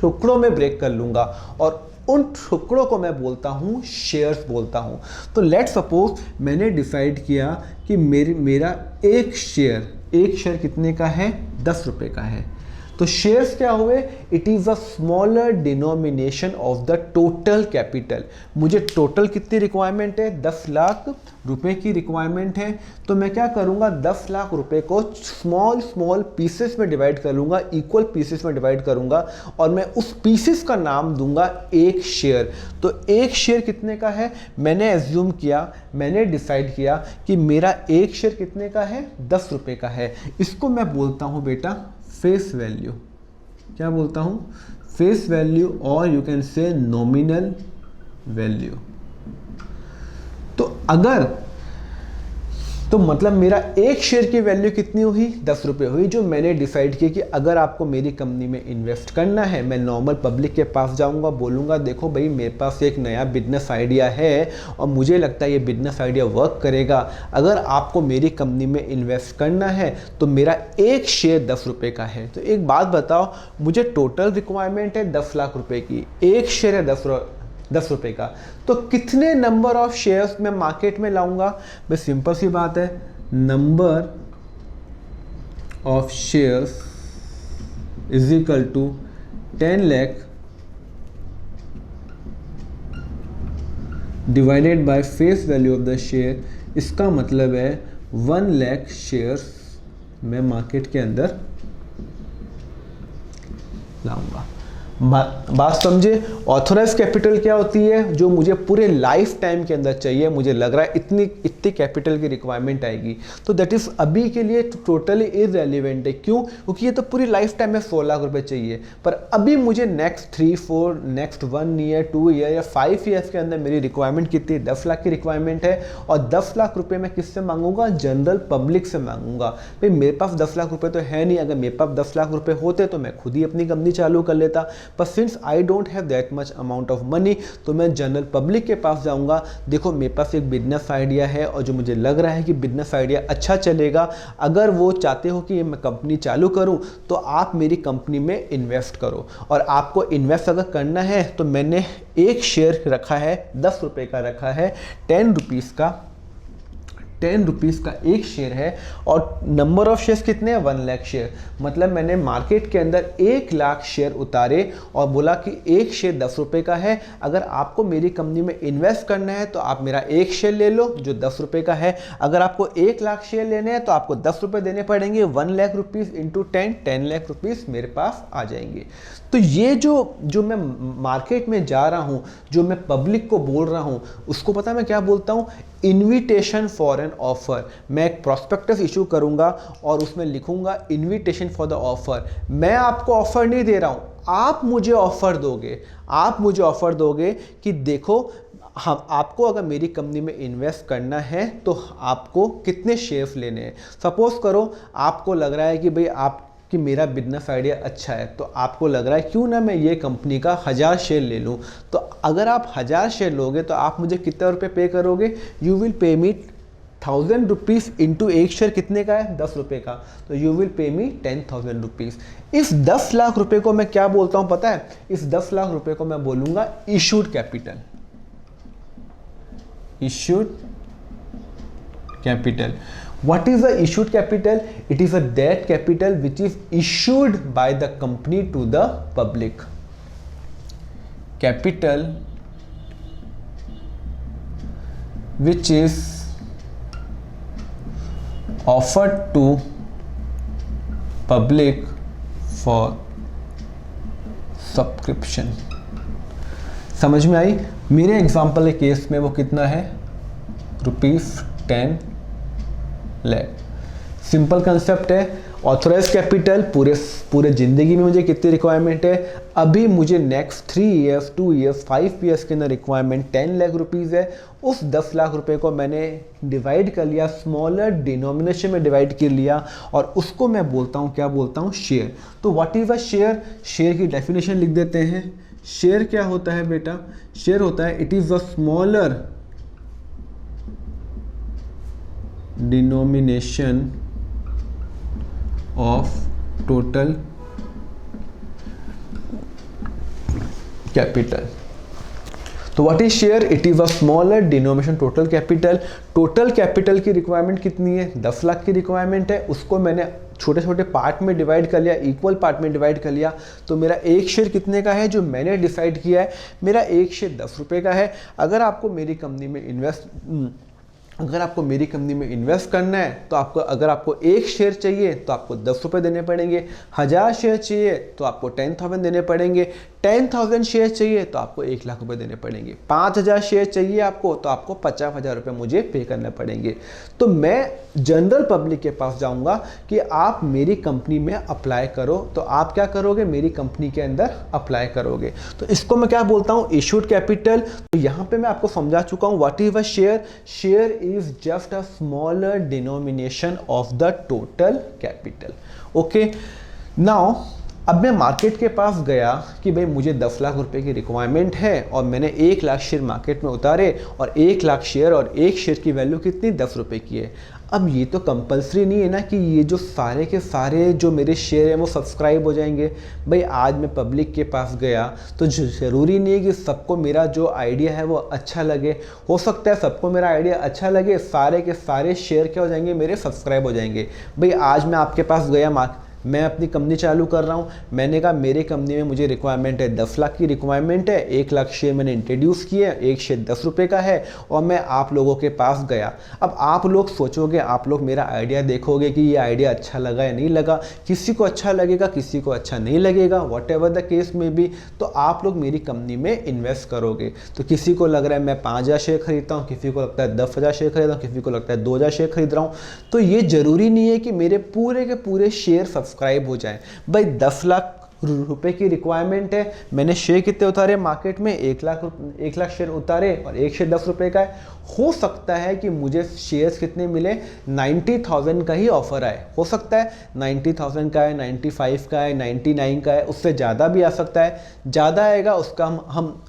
टुकड़ों में ब्रेक कर लूँगा, और उन टुकड़ों को मैं बोलता हूँ शेयर्स बोलता हूँ। तो लेट्स सपोज मैंने डिसाइड किया कि मेरा एक शेयर कितने का है, 10 रुपये का है। तो शेयर्स क्या हुए, it is a smaller denomination of the total capital. मुझे टोटल कितनी रिक्वायरमेंट है, 10 लाख रुपए की रिक्वायरमेंट है। तो मैं क्या करूँगा, 10 लाख रुपए को स्मॉल पीसेस में डिवाइड कर लूँगा, इक्वल पीसेस में डिवाइड करूँगा, और मैं उस पीसेस का नाम दूंगा एक शेयर। तो एक शेयर कितने का है, मैंने डिसाइड किया कि मेरा एक शेयर कितने का है, 10 रुपये का है। इसको मैं बोलता हूँ बेटा फेस वैल्यू। क्या बोलता हूँ, फेस वैल्यू, और you can say nominal value. तो मतलब मेरा एक शेयर की वैल्यू कितनी हुई, 10 रुपये हुई, जो मैंने डिसाइड किया कि अगर आपको मेरी कंपनी में इन्वेस्ट करना है, मैं नॉर्मल पब्लिक के पास जाऊंगा, बोलूँगा देखो भाई मेरे पास एक नया बिजनेस आइडिया है और मुझे लगता है ये बिजनेस आइडिया वर्क करेगा, अगर आपको मेरी कंपनी में इन्वेस्ट करना है तो मेरा एक शेयर 10 रुपये का है। तो एक बात बताओ, मुझे टोटल रिक्वायरमेंट है 10 लाख रुपये की, एक शेयर है 10 रुपये का, तो कितने नंबर ऑफ शेयर्स मैं मार्केट में लाऊंगा। बस सिंपल सी बात है, number of shares is equal to 10 lakh divided by face value of the share. इसका मतलब है 1 लाख शेयर्स मैं मार्केट के अंदर लाऊंगा। बात समझे। ऑथोराइज कैपिटल क्या होती है, जो मुझे पूरे लाइफ टाइम के अंदर चाहिए, मुझे लग रहा है इतनी कैपिटल की रिक्वायरमेंट आएगी, तो दैट इज अभी के लिए टोटली इररेलेवेंट है। क्यों? क्योंकि ये तो पूरी लाइफ टाइम में 16 लाख रुपए चाहिए, पर अभी मुझे नेक्स्ट 3-4 नेक्स्ट 1 ईयर 2 ईयर या 5 ईयर्स के अंदर मेरी रिक्वायरमेंट कितनी, 10 लाख की रिक्वायरमेंट है। और 10 लाख रुपए मैं किससे मांगूंगा? जनरल पब्लिक से मांगूंगा। भाई मेरे पास 10 लाख रुपए तो है नहीं, अगर मेरे पास 10 लाख रुपए होते तो मैं खुद ही अपनी कंपनी चालू कर लेता, पर since I don't have that much amount of money, तो मैं जनरल पब्लिक के पास जाऊंगा। देखो मेरे पास एक बिजनेस आइडिया है और जो मुझे लग रहा है कि बिजनेस आइडिया अच्छा चलेगा, अगर वो चाहते हो कि मैं कंपनी चालू करूं तो आप मेरी कंपनी में इन्वेस्ट करो। और आपको इन्वेस्ट अगर करना है तो मैंने एक शेयर रखा है, 10 रुपये का रखा है, 10 रुपीज़ का एक शेयर है। और नंबर ऑफ शेयर्स कितने हैं? 1 लाख शेयर। मतलब मैंने मार्केट के अंदर 1 लाख शेयर उतारे और बोला कि एक शेयर 10 रुपये का है, अगर आपको मेरी कंपनी में इन्वेस्ट करना है तो आप मेरा एक शेयर ले लो जो 10 रुपये का है। अगर आपको 1 लाख शेयर लेने हैं तो आपको 10 रुपये देने पड़ेंगे, 1 lakh rupees into 10 lakh rupees मेरे पास आ जाएंगे। तो ये जो मैं मार्केट में जा रहा हूँ, जो मैं पब्लिक को बोल रहा हूँ, उसको पता मैं क्या बोलता हूँ? Invitation for an offer. मैं एक प्रॉस्पेक्टस इशू करूँगा और उसमें लिखूँगा इन्विटेशन फॉर द ऑफर। मैं आपको ऑफर नहीं दे रहा हूँ, आप मुझे ऑफर दोगे कि देखो हम आपको अगर मेरी कंपनी में इन्वेस्ट करना है तो आपको कितने शेयर्स लेने हैं। सपोज करो आपको लग रहा है कि भाई कि मेरा बिजनेस आइडिया अच्छा है, तो आपको लग रहा है क्यों ना मैं ये कंपनी का 1000 शेयर ले लूँ। तो अगर आप 1000 शेयर लोगे तो आप मुझे कितने रुपए पे करोगे? You will pay me 1000 rupees into एक शेयर कितने का है? 10 रुपये का। तो you will pay me 10,000 rupees. इस 10 लाख रुपए को मैं क्या बोलता हूँ पता है? इस 10 लाख रुपए को मैं बोलूँगा issued capital. Issued capital. What is the issued capital? It is a that capital which is issued by the company to the public. Capital which is offered to public for subscription. समझ में आई? मेरे example के case में वो कितना है? ₹10 lakh. Simple concept है। Authorise capital पूरे ज़िंदगी में मुझे कितनी रिक्वायरमेंट है? अभी मुझे नेक्स्ट 3 ईयर्स 2 ईयर्स 5 ईयर्स के अंदर रिक्वायरमेंट 10 लाख रुपीज़ है। उस 10 लाख रुपए को मैंने डिवाइड कर लिया, स्मॉलर डिनोमिनेशन में डिवाइड कर लिया और उसको मैं बोलता हूँ, क्या बोलता हूँ? शेयर। तो what is a share? Share की डेफिनेशन लिख देते हैं। शेयर क्या होता है बेटा? शेयर होता है it is a smaller denomination of total capital. तो what is share? It is a smaller denomination total capital. Total capital की रिक्वायरमेंट कितनी है? 10 लाख की रिक्वायरमेंट है। उसको मैंने छोटे छोटे पार्ट में डिवाइड कर लिया, इक्वल पार्ट में डिवाइड कर लिया। तो मेरा एक शेयर कितने का है जो मैंने डिसाइड किया है? मेरा एक शेयर 10 रुपये का है। अगर आपको मेरी कंपनी में इन्वेस्ट करना है तो अगर आपको एक शेयर चाहिए तो आपको 10 रुपये देने पड़ेंगे। 1000 शेयर चाहिए तो आपको 10,000 देने पड़ेंगे। 10,000 शेयर चाहिए तो आपको 1 लाख रुपए देने पड़ेंगे। 5,000 शेयर चाहिए आपको तो आपको 50,000 रुपये मुझे पे करने पड़ेंगे। तो मैं जनरल पब्लिक के पास जाऊंगा कि आप मेरी कंपनी में अप्लाई करो। तो आप क्या करोगे? मेरी कंपनी के अंदर अप्लाई करोगे। तो इसको मैं क्या बोलता हूँ? Issued capital. तो यहाँ पे मैं आपको समझा चुका हूँ what is a share. Share is just a smaller denomination of the total capital. Okay, now अब मैं मार्केट के पास गया कि भाई मुझे 10 लाख रुपए की रिक्वायरमेंट है और मैंने 1 लाख शेयर मार्केट में उतारे और 1 लाख शेयर और एक शेयर की वैल्यू कितनी? 10 रुपये की है। अब ये तो कंपलसरी नहीं है ना कि ये जो सारे के सारे जो मेरे शेयर हैं वो सब्सक्राइब हो जाएंगे। भाई आज मैं पब्लिक के पास गया तो ज़रूरी नहीं है कि सबको मेरा जो आइडिया है वो अच्छा लगे। हो सकता है सबको मेरा आइडिया अच्छा लगे, सारे के सारे शेयर क्या हो जाएंगे? मेरे सब्सक्राइब हो जाएंगे। भाई आज मैं आपके पास गया मैं अपनी कंपनी चालू कर रहा हूँ, मैंने कहा मेरे कंपनी में मुझे रिक्वायरमेंट है 10 लाख की रिक्वायरमेंट है, 1 लाख शेयर मैंने इंट्रोड्यूस किए, एक शेयर 10 रुपये का है और मैं आप लोगों के पास गया। अब आप लोग सोचोगे, आप लोग मेरा आइडिया देखोगे कि ये आइडिया अच्छा लगा या नहीं लगा, किसी को अच्छा लगेगा किसी को अच्छा नहीं लगेगा, वॉट एवर द केस में भी, तो आप लोग मेरी कंपनी में इन्वेस्ट करोगे। तो किसी को लग रहा है मैं 5000 शेयर खरीदता हूँ, किसी को लगता है 10,000 शेयर खरीदता हूँ, किसी को लगता है 2000 शेयर खरीद रहा हूँ। तो ये ज़रूरी नहीं है कि मेरे पूरे के पूरे शेयर सब्सक्राइब हो जाएं। भाई 10 लाख रुपए की रिक्वायरमेंट है, मैंने शेयर कितने उतारे मार्केट में, 1 लाख शेयर उतारे और एक शेयर 10 रुपये का है। हो सकता है कि मुझे शेयर्स कितने मिले, 90,000 का ही ऑफर आए, हो सकता है 90,000 का है, 95 का है, 99 का है, उससे ज़्यादा भी आ सकता है। ज़्यादा आएगा उसका हम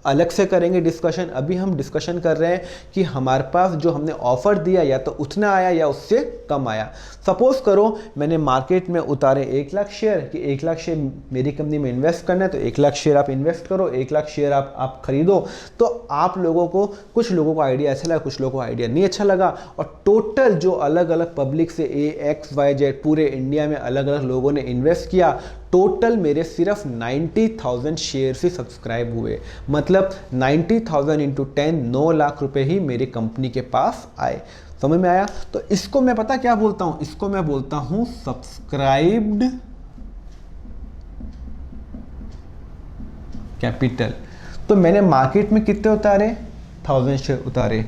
अलग से करेंगे डिस्कशन। अभी हम डिस्कशन कर रहे हैं कि हमारे पास जो हमने ऑफ़र दिया या तो उतना आया या उससे कम आया। सपोज़ करो मैंने मार्केट में उतारे 1 लाख शेयर, कि 1 लाख शेयर मेरी कंपनी में इन्वेस्ट करना है, तो 1 लाख शेयर आप इन्वेस्ट करो, 1 लाख शेयर आप खरीदो। तो आप लोगों को, कुछ लोगों को आइडिया अच्छा लगा, कुछ लोगों को आइडिया नहीं अच्छा लगा, और टोटल जो अलग अलग पब्लिक से XYZ पूरे इंडिया में अलग अलग लोगों ने इन्वेस्ट किया, टोटल मेरे सिर्फ 90,000 शेयर से सब्सक्राइब हुए। मतलब 90,000 इंटू 10, 9 लाख रुपए ही मेरी कंपनी के पास आए। समझ में आया? तो इसको मैं पता क्या बोलता हूं, इसको मैं बोलता हूं सब्सक्राइब्ड कैपिटल। तो मैंने मार्केट में कितने उतारे, 1000 शेयर उतारे,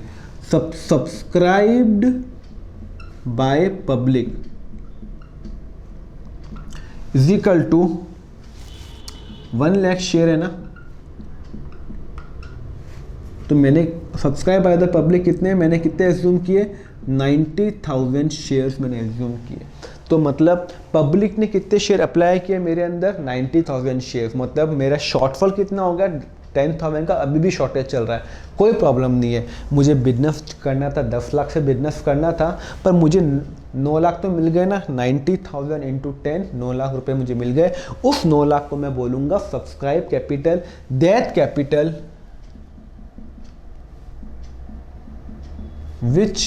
subscribed by public is equal to 1 lakh share है ना। तो मैंने सब्सक्राइब बाय द पब्लिक कितने, मैंने कितने एज्यूम किए, 90,000 शेयर्स मैंने एज्यूम किए। तो मतलब पब्लिक ने कितने शेयर अप्लाई किए मेरे अंदर, 90,000 शेयर्स। मतलब मेरा शॉर्टफॉल कितना हो गया, 10,000 का। अभी भी शॉर्टेज चल रहा है, कोई प्रॉब्लम नहीं है। मुझे बिजनेस करना था, 10 लाख से बिजनेस करना था, पर मुझे 9 लाख तो मिल गए ना। 90,000 इंटू 10, 9 लाख रुपए मुझे मिल गए। उस 9 लाख को मैं बोलूँगा subscribe capital. That capital which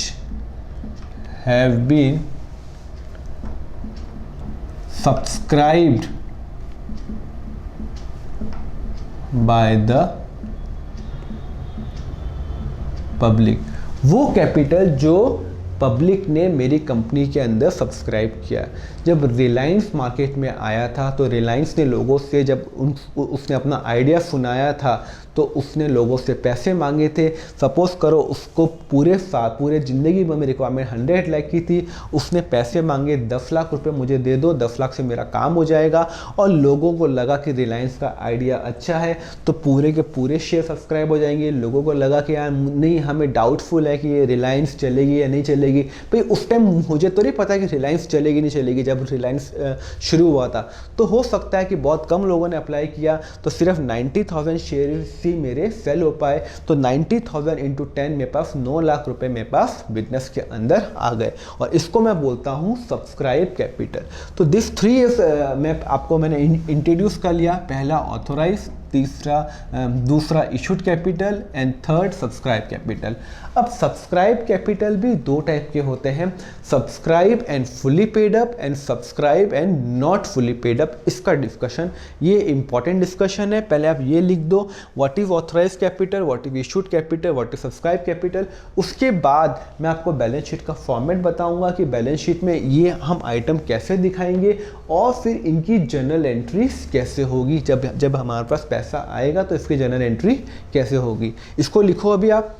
have been subscribed by the public। वो कैपिटल जो पब्लिक ने मेरी कंपनी के अंदर सब्सक्राइब किया। जब रिलायंस मार्केट में आया था तो रिलायंस ने लोगों से, जब उसने अपना आइडिया सुनाया था तो उसने लोगों से पैसे मांगे थे। सपोज़ करो उसको पूरे ज़िंदगी में रिक्वायरमेंट 100 लाख की थी, उसने पैसे मांगे 10 लाख रुपए मुझे दे दो, 10 लाख से मेरा काम हो जाएगा। और लोगों को लगा कि रिलायंस का आइडिया अच्छा है तो पूरे के पूरे शेयर सब्सक्राइब हो जाएंगे। लोगों को लगा कि यार नहीं, हमें डाउटफुल है कि ये रिलायंस चलेगी या नहीं चलेगी। भाई उस टाइम मुझे तो नहीं पता कि रिलायंस चलेगी नहीं चलेगी, जब रिलायंस शुरू हुआ था। तो हो सकता है कि बहुत कम लोगों ने अप्लाई किया, तो सिर्फ 90,000 शेयर मेरे सेल हो पाए। तो 90,000 इंटू 10 मेरे पास 9 लाख रुपए मेरे पास बिजनेस के अंदर आ गए, और इसको मैं बोलता हूँ सब्सक्राइब कैपिटल। तो दिस 3 इज मैंने इंट्रोड्यूस कर लिया। पहला ऑथोराइज, दूसरा issued capital and third subscribe capital. अब सब्सक्राइब कैपिटल भी 2 टाइप के होते हैं, subscribe and fully paid up and subscribe and not fully paid up. इसका डिस्कशन, ये इंपॉर्टेंट डिस्कशन है। पहले आप ये लिख दो, what is authorise capital, what is issued capital, what is subscribe capital. उसके बाद मैं आपको बैलेंस शीट का फॉर्मेट बताऊंगा कि बैलेंस शीट में ये हम आइटम कैसे दिखाएंगे, और फिर इनकी जर्नल एंट्री कैसे होगी। जब हमारे पास पैसा आएगा तो इसकी जर्नल एंट्री कैसे होगी। इसको लिखो अभी आप।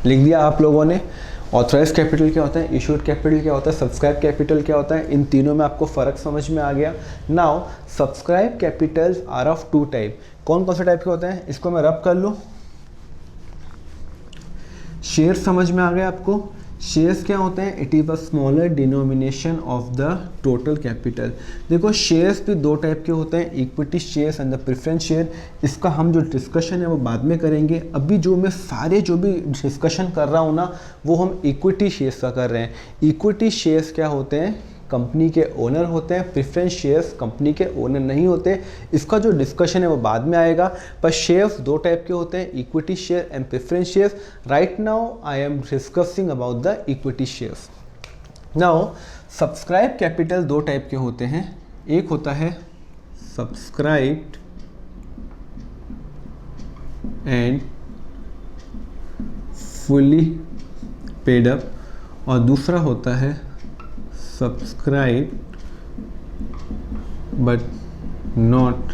लिख दिया आप लोगों ने। ऑथराइज कैपिटल क्या होता है, इशूड कैपिटल क्या होता है, सब्सक्राइब कैपिटल क्या होता है, इन तीनों में आपको फ़र्क समझ में आ गया। Now subscribe capitals are of 2 type. कौन कौन से टाइप के होते हैं, इसको मैं रब कर लूँ। शेयर समझ में आ गया आपको। शेयर्स क्या होते हैं, it is a smaller denomination of the total capital. देखो शेयर्स भी 2 टाइप के होते हैं, equity shares and the preference share. इसका हम जो डिस्कशन है वो बाद में करेंगे। अभी जो मैं जो भी डिस्कशन कर रहा हूँ ना, वो हम इक्विटी शेयर्स का कर रहे हैं। इक्विटी शेयर्स क्या होते हैं, कंपनी के ओनर होते हैं, प्रेफरेंस शेयर्स कंपनी के ओनर नहीं होते। इसका जो डिस्कशन है वो बाद में आएगा। पर शेयर्स दो टाइप के होते हैं, equity share and preference shares. Right now I am discussing about the equity shares. Now subscribe capital दो टाइप के होते हैं, एक होता है subscribed and fully paid up, और दूसरा होता है subscribe but not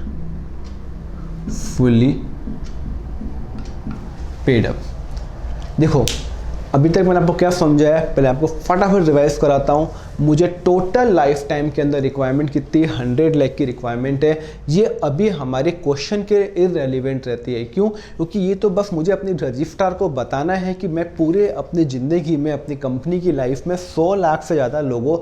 fully paid up. देखो अभी तक मैंने आपको क्या समझाया है, पहले आपको फटाफट रिवाइज कराता हूँ। मुझे टोटल लाइफ टाइम के अंदर रिक्वायरमेंट कितनी 100 लाख की रिक्वायरमेंट है। ये अभी हमारे क्वेश्चन के इररिलेवेंट रहती है। क्यों? क्योंकि ये तो बस मुझे अपनी रजिस्ट्रार को बताना है कि मैं पूरे अपनी ज़िंदगी में अपनी कंपनी की लाइफ में 100 लाख से ज़्यादा लोगों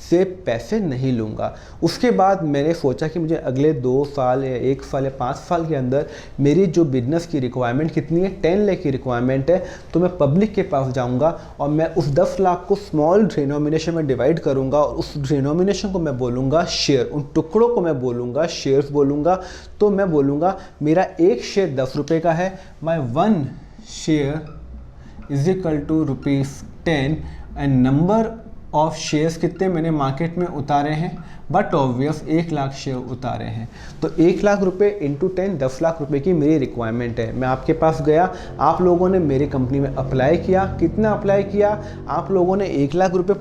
से पैसे नहीं लूँगा। उसके बाद मैंने सोचा कि मुझे अगले 2 साल या 1 साल या 5 साल के अंदर मेरी जो बिजनेस की रिक्वायरमेंट कितनी है, 10 लाख की रिक्वायरमेंट है। तो मैं पब्लिक के पास जाऊँगा और मैं उस 10 लाख को स्मॉल डिनोमिनेशन में डिवाइड करूँगा और उस डिनोमिनेशन को मैं बोलूँगा शेयर, उन टुकड़ों को मैं बोलूँगा शेयर्स बोलूँगा। तो मैं बोलूँगा मेरा एक शेयर 10 रुपये का है, my 1 share is equal to ₹10 and number of shares कितने मैंने मार्केट में उतारे हैं, बट ऑब्वियस 1 लाख शेयर उतारे हैं। तो 1 लाख रुपए इंटू 10, 10 लाख रुपए की मेरी रिक्वायरमेंट है। मैं आपके पास गया, आप लोगों ने मेरी कंपनी में अप्लाई किया। कितना अप्लाई किया? आप लोगों ने 1 लाख रुपए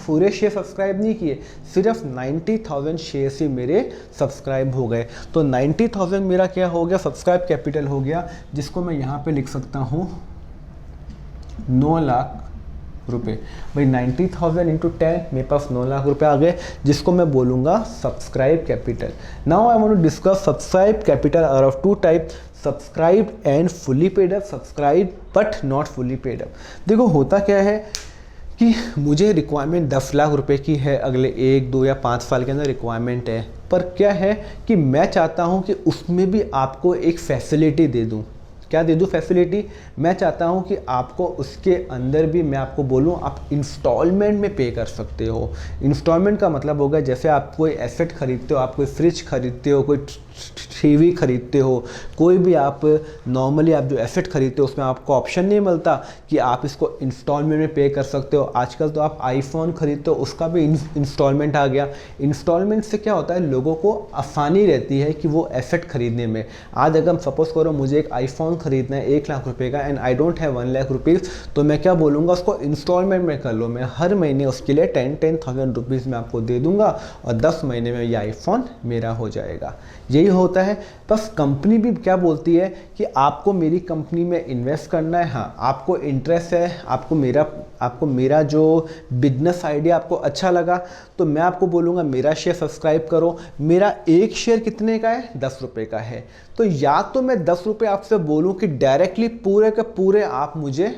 पूरे शेयर सब्सक्राइब नहीं किए, सिर्फ 90,000 शेयर्स ही मेरे सब्सक्राइब हो गए। तो 90,000 मेरा क्या हो गया? सब्सक्राइब कैपिटल हो गया, जिसको मैं यहाँ पे लिख सकता हूँ 9 लाख रुपए। भाई 90,000 इंटू 10 मेरे पास 9 लाख रुपए आ गए, जिसको मैं बोलूँगा subscribe capital. Now I want to discuss subscribe capital are of 2 type, subscribe and fully paid up, subscribe but not fully paid up. देखो होता क्या है कि मुझे रिक्वायरमेंट 10 लाख रुपए की है, अगले 1, 2 या 5 साल के अंदर रिक्वायरमेंट है। पर क्या है कि मैं चाहता हूँ कि उसमें भी आपको एक फैसिलिटी दे दूँ। क्या दे दूँ फैसिलिटी? मैं चाहता हूँ कि आपको उसके अंदर भी मैं आपको बोलूँ आप इंस्टॉलमेंट में पे कर सकते हो। इंस्टॉलमेंट का मतलब होगा जैसे आप कोई एसेट खरीदते हो, आप कोई फ्रिज खरीदते हो, कोई टीवी खरीदते हो, कोई भी आप नॉर्मली आप जो एसेट खरीदते हो उसमें आपको ऑप्शन नहीं मिलता कि आप इसको इंस्टॉलमेंट में पे कर सकते हो। आजकल तो आप आईफोन खरीदते हो, उसका भी इंस्टॉलमेंट आ गया। इंस्टॉलमेंट से क्या होता है, लोगों को आसानी रहती है कि वो एसेट खरीदने में। आज अगर सपोज करो मुझे एक आईफोन खरीदना है 1 लाख रुपए का and I don't have 1 lakh rupees, तो मैं क्या बोलूँगा उसको इंस्टॉलमेंट में कर लो। मैं हर महीने उसके लिए 10,000 रुपीज़ मैं आपको दे दूंगा और 10 महीने में ये आईफोन मेरा हो जाएगा। यही होता है। बस कंपनी भी क्या बोलती है कि आपको मेरी कंपनी में इन्वेस्ट करना है, हाँ आपको इंटरेस्ट है, आपको मेरा जो बिजनेस आइडिया आपको अच्छा लगा, तो मैं आपको बोलूँगा मेरा शेयर सब्सक्राइब करो। मेरा एक शेयर कितने का है? 10 रुपये का है। तो या तो मैं 10 रुपये आपसे बोलूँ कि डायरेक्टली पूरे के पूरे आप मुझे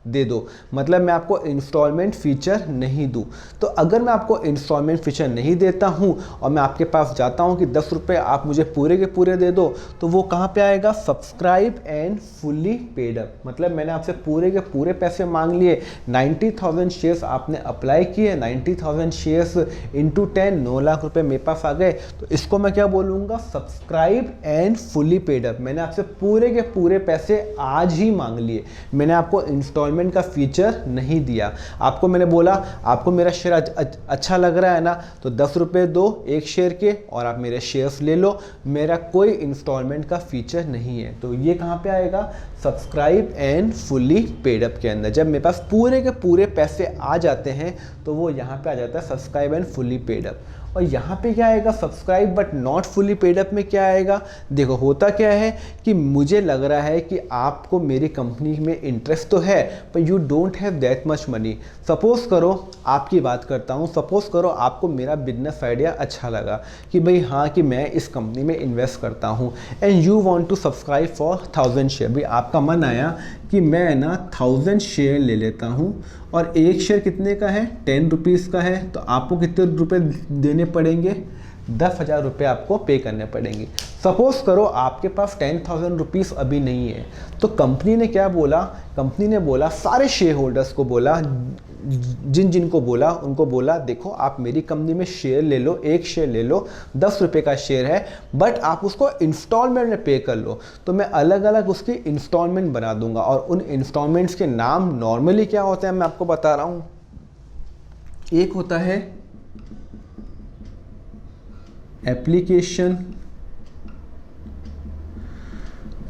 दे दो, मतलब मैं आपको इंस्टॉलमेंट फीचर नहीं दूं। तो अगर मैं आपको इंस्टॉलमेंट फीचर नहीं देता हूं और मैं आपके पास जाता हूं कि 10 रुपये आप मुझे पूरे के पूरे दे दो, तो वो कहां पे आएगा? Subscribe and fully paid up. मतलब मैंने आपसे पूरे के पूरे पैसे मांग लिए। 90,000 शेयर्स आपने अप्लाई किए, 90,000 शेयर्स इंटू 10, 9 लाख रुपये मेरे पास आ गए। तो इसको मैं क्या बोलूँगा? Subscribe and fully paid up. मैंने आपसे पूरे के पूरे पैसे आज ही मांग लिए, मैंने आपको इंस्टॉलमेंट का फीचर नहीं दिया। आपको मैंने बोला आपको मेरा शेयर अच्छा लग रहा है ना, तो 10 रुपये दो एक शेयर के और आप मेरे शेयर्स ले लो। मेरा कोई इंस्टॉलमेंट का फीचर नहीं है। तो ये कहाँ पे आएगा? Subscribe and fully paid up के अंदर। जब मेरे पास पूरे के पूरे पैसे आ जाते हैं तो वो यहाँ पे आ जाता है subscribe and fully paid up. और यहाँ पे क्या आएगा? Subscribe but not fully paid up में क्या आएगा? देखो होता क्या है कि मुझे लग रहा है कि आपको मेरी कंपनी में इंटरेस्ट तो है पर you don't have that much money. Suppose करो आपकी बात करता हूँ, सपोज करो आपको मेरा बिजनेस आइडिया अच्छा लगा कि भाई हाँ कि मैं इस कंपनी में इन्वेस्ट करता हूँ and you want to subscribe for 1000 share. भाई आपका मन आया कि मैं ना 1000 शेयर ले लेता हूँ और एक शेयर कितने का है? 10 रुपीज़ का है। तो आपको कितने रुपए देने पड़ेंगे? 10,000 रुपये आपको पे करने पड़ेंगे। सपोज़ करो आपके पास 10,000 रुपीज़ अभी नहीं है, तो कंपनी ने क्या बोला, कंपनी ने बोला सारे शेयर होल्डर्स को बोला, जिनको बोला उनको बोला देखो आप मेरी कंपनी में शेयर ले लो, एक शेयर ले लो, 10 रुपये का शेयर है, बट आप उसको इंस्टॉलमेंट में पे कर लो। तो मैं अलग अलग उसकी इंस्टॉलमेंट बना दूंगा, और उन इंस्टॉलमेंट्स के नाम नॉर्मली क्या होते हैं मैं आपको बता रहा हूँ। एक होता है एप्लीकेशन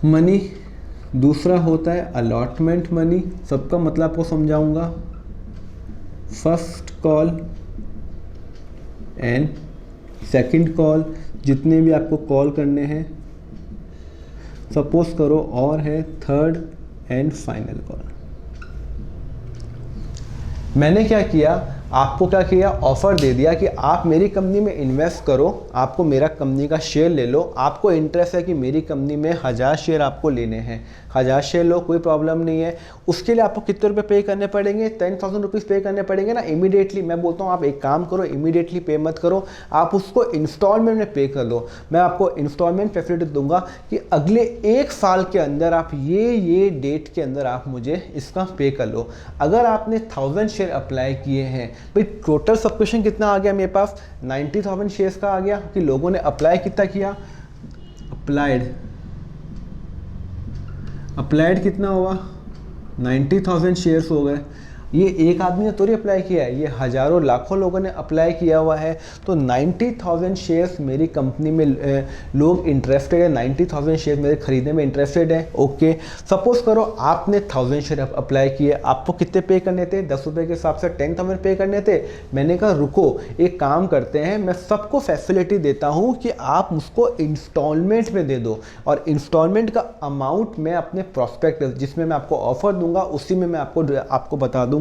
मनी, दूसरा होता है अलॉटमेंट मनी, सबका मतलब आपको समझाऊंगा, first call and second call, जितने भी आपको कॉल करने हैं सपोज करो, और है थर्ड एंड फाइनल कॉल। मैंने क्या किया, आपको क्या किया, ऑफ़र दे दिया कि आप मेरी कंपनी में इन्वेस्ट करो, आपको मेरा कंपनी का शेयर ले लो, आपको इंटरेस्ट है कि मेरी कंपनी में 1000 शेयर आपको लेने हैं, 1000 शेयर लो, कोई प्रॉब्लम नहीं है। उसके लिए आपको कितने रुपए पे करने पड़ेंगे, 10,000 रुपीज़ पे करने पड़ेंगे ना इमीडिएटली। मैं बोलता हूँ आप एक काम करो, इमीडिएटली पे मत करो, आप उसको इंस्टॉलमेंट में पे कर लो। मैं आपको इंस्टॉलमेंट फैसिलिटी दूंगा कि अगले 1 साल के अंदर आप ये डेट के अंदर आप मुझे इसका पे कर लो। अगर आपने 1000 शेयर अप्लाई किए हैं, भाई टोटल सब्सक्रिप्शन कितना आ गया मेरे पास, 90,000 शेयर्स का आ गया, कि लोगों ने अप्लाई कितना किया, अप्लाइड कितना हुआ, 90,000 शेयर्स हो गए। ये एक आदमी ने थोड़ी अप्लाई किया है, ये हज़ारों लाखों लोगों ने अप्लाई किया हुआ है। तो 90,000 शेयर्स मेरी कंपनी में लोग इंटरेस्टेड है, 90,000 शेयर्स मेरे खरीदने में इंटरेस्टेड है। ओके, सपोज करो आपने 1000 शेयर अप्लाई किए, आपको कितने पे करने थे, 10 रुपये के हिसाब से 10,000 पे करने थे। मैंने कहा रुको एक काम करते हैं, मैं सबको फैसिलिटी देता हूँ कि आप उसको इंस्टॉलमेंट में दे दो, और इंस्टॉलमेंट का अमाउंट मैं अपने प्रॉस्पेक्टस जिसमें मैं आपको ऑफर दूंगा उसी में मैं आपको बता दूंगा।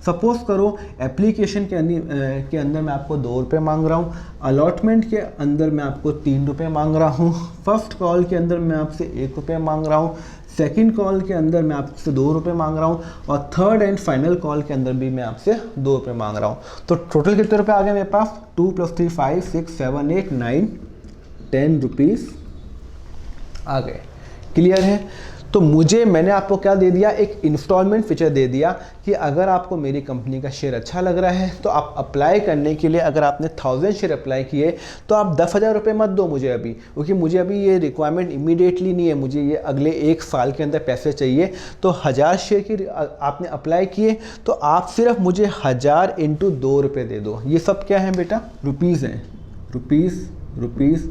सपोज करो एप्लीकेशन के अंदर मैं आपको 2 रुपये मांग रहा हूँ, अलॉटमेंट के अंदर मैं आपको 3 रुपये मांग रहा हूँ, फर्स्ट कॉल के अंदर मैं आपसे 1 रुपये मांग रहा हूँ, सेकंड कॉल के अंदर मैं आपसे 2 रुपये मांग रहा हूँ, और थर्ड एंड फाइनल कॉल के अंदर भी मैं आपसे 2 रुपये मांग रहा हूँ। तो टोटल कितने रुपये आ गए मेरे पास, 2 + 3 5 6 7 8 9 10 रुपीज़ आ गए। क्लियर है? तो मैंने आपको क्या दे दिया, एक इंस्टॉलमेंट फीचर दे दिया कि अगर आपको मेरी कंपनी का शेयर अच्छा लग रहा है तो आप अप्लाई करने के लिए, अगर आपने 1000 शेयर अप्लाई किए तो आप 10,000 रुपये मत दो मुझे अभी, क्योंकि मुझे अभी ये रिक्वायरमेंट इमीडिएटली नहीं है, मुझे ये अगले 1 साल के अंदर पैसे चाहिए। तो 1000 शेयर की आपने अप्लाई किए तो आप सिर्फ मुझे 1000 × 2 रुपये दे दो। ये सब क्या है बेटा, रुपीज़ हैं, rupees rupees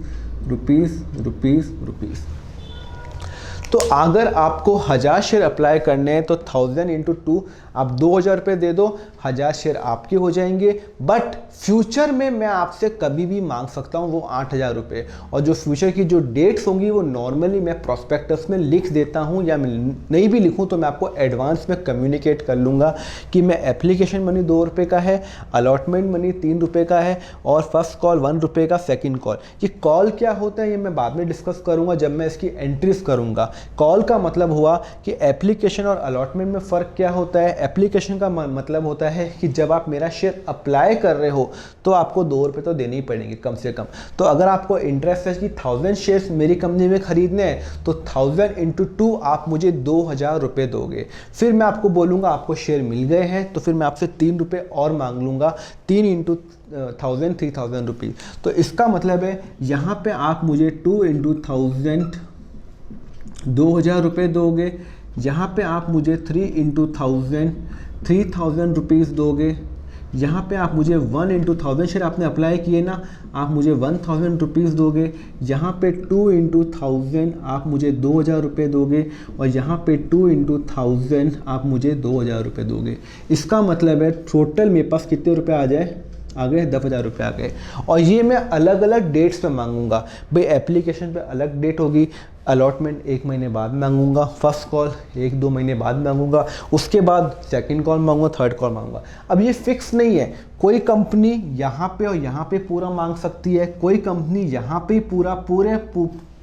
rupees rupees rupees. तो अगर आपको 1000 शेयर अप्लाई करने हैं तो 1000 × 2 आप 2000 रुपये दे दो, 1000 शेयर आपके हो जाएंगे। बट फ्यूचर में मैं आपसे कभी भी मांग सकता हूँ वो 8000 रुपये, और जो फ्यूचर की जो डेट्स होंगी वो नॉर्मली मैं प्रॉस्पेक्टस में लिख देता हूँ, या मैं नहीं भी लिखूँ तो मैं आपको एडवांस में कम्युनिकेट कर लूँगा कि मैं एप्लीकेशन मनी 2 रुपये का है, अलॉटमेंट मनी 3 रुपये का है, और फर्स्ट कॉल 1 रुपये का, सेकेंड कॉल। ये कॉल क्या होता है ये मैं बाद में डिस्कस करूँगा जब मैं इसकी एंट्रीज करूँगा। कॉल का मतलब हुआ कि एप्लीकेशन और अलॉटमेंट में फ़र्क क्या होता है। एप्लीकेशन का मतलब होता है कि जब आप मेरा शेयर अप्लाई कर रहे हो तो आपको 2 रुपये तो देने ही पड़ेंगे कम से कम। तो अगर आपको इंटरेस्ट है कि 1000 शेयर्स मेरी कंपनी में खरीदने हैं तो 1000 × 2 आप मुझे 2000 रुपये दोगे। फिर मैं आपको बोलूँगा आपको शेयर मिल गए हैं तो फिर मैं आपसे 3 रुपये और मांग लूँगा, 3 × 1000 3000 रुपीज़। तो इसका मतलब है यहाँ पे आप मुझे 2 × 1000 2000 रुपये दोगे, यहाँ पे आप मुझे 3 × 1000 3000 रुपीज़ दोगे, यहाँ पे आप मुझे 1 × 1000 शेयर आपने अप्लाई किए ना, आप मुझे 1000 रुपीज़ दोगे, यहाँ पे 2 × 1000 आप मुझे 2000 रुपये दोगे, और यहाँ पे 2 × 1000 आप मुझे 2000 रुपये दोगे। इसका मतलब है टोटल मेरे पास कितने रुपये आ जाए, आ गए 10,000 रुपये आ गए। और ये मैं अलग अलग डेट्स पे मांगूंगा। भाई एप्लीकेशन पे अलग डेट होगी, अलॉटमेंट 1 महीने बाद मांगूंगा, फर्स्ट कॉल 1-2 महीने बाद मांगूंगा, उसके बाद सेकंड कॉल मांगूंगा, थर्ड कॉल मांगूंगा। अब ये फिक्स नहीं है, कोई कंपनी यहाँ पे और यहाँ पे पूरा मांग सकती है, कोई कंपनी यहाँ पे पूरे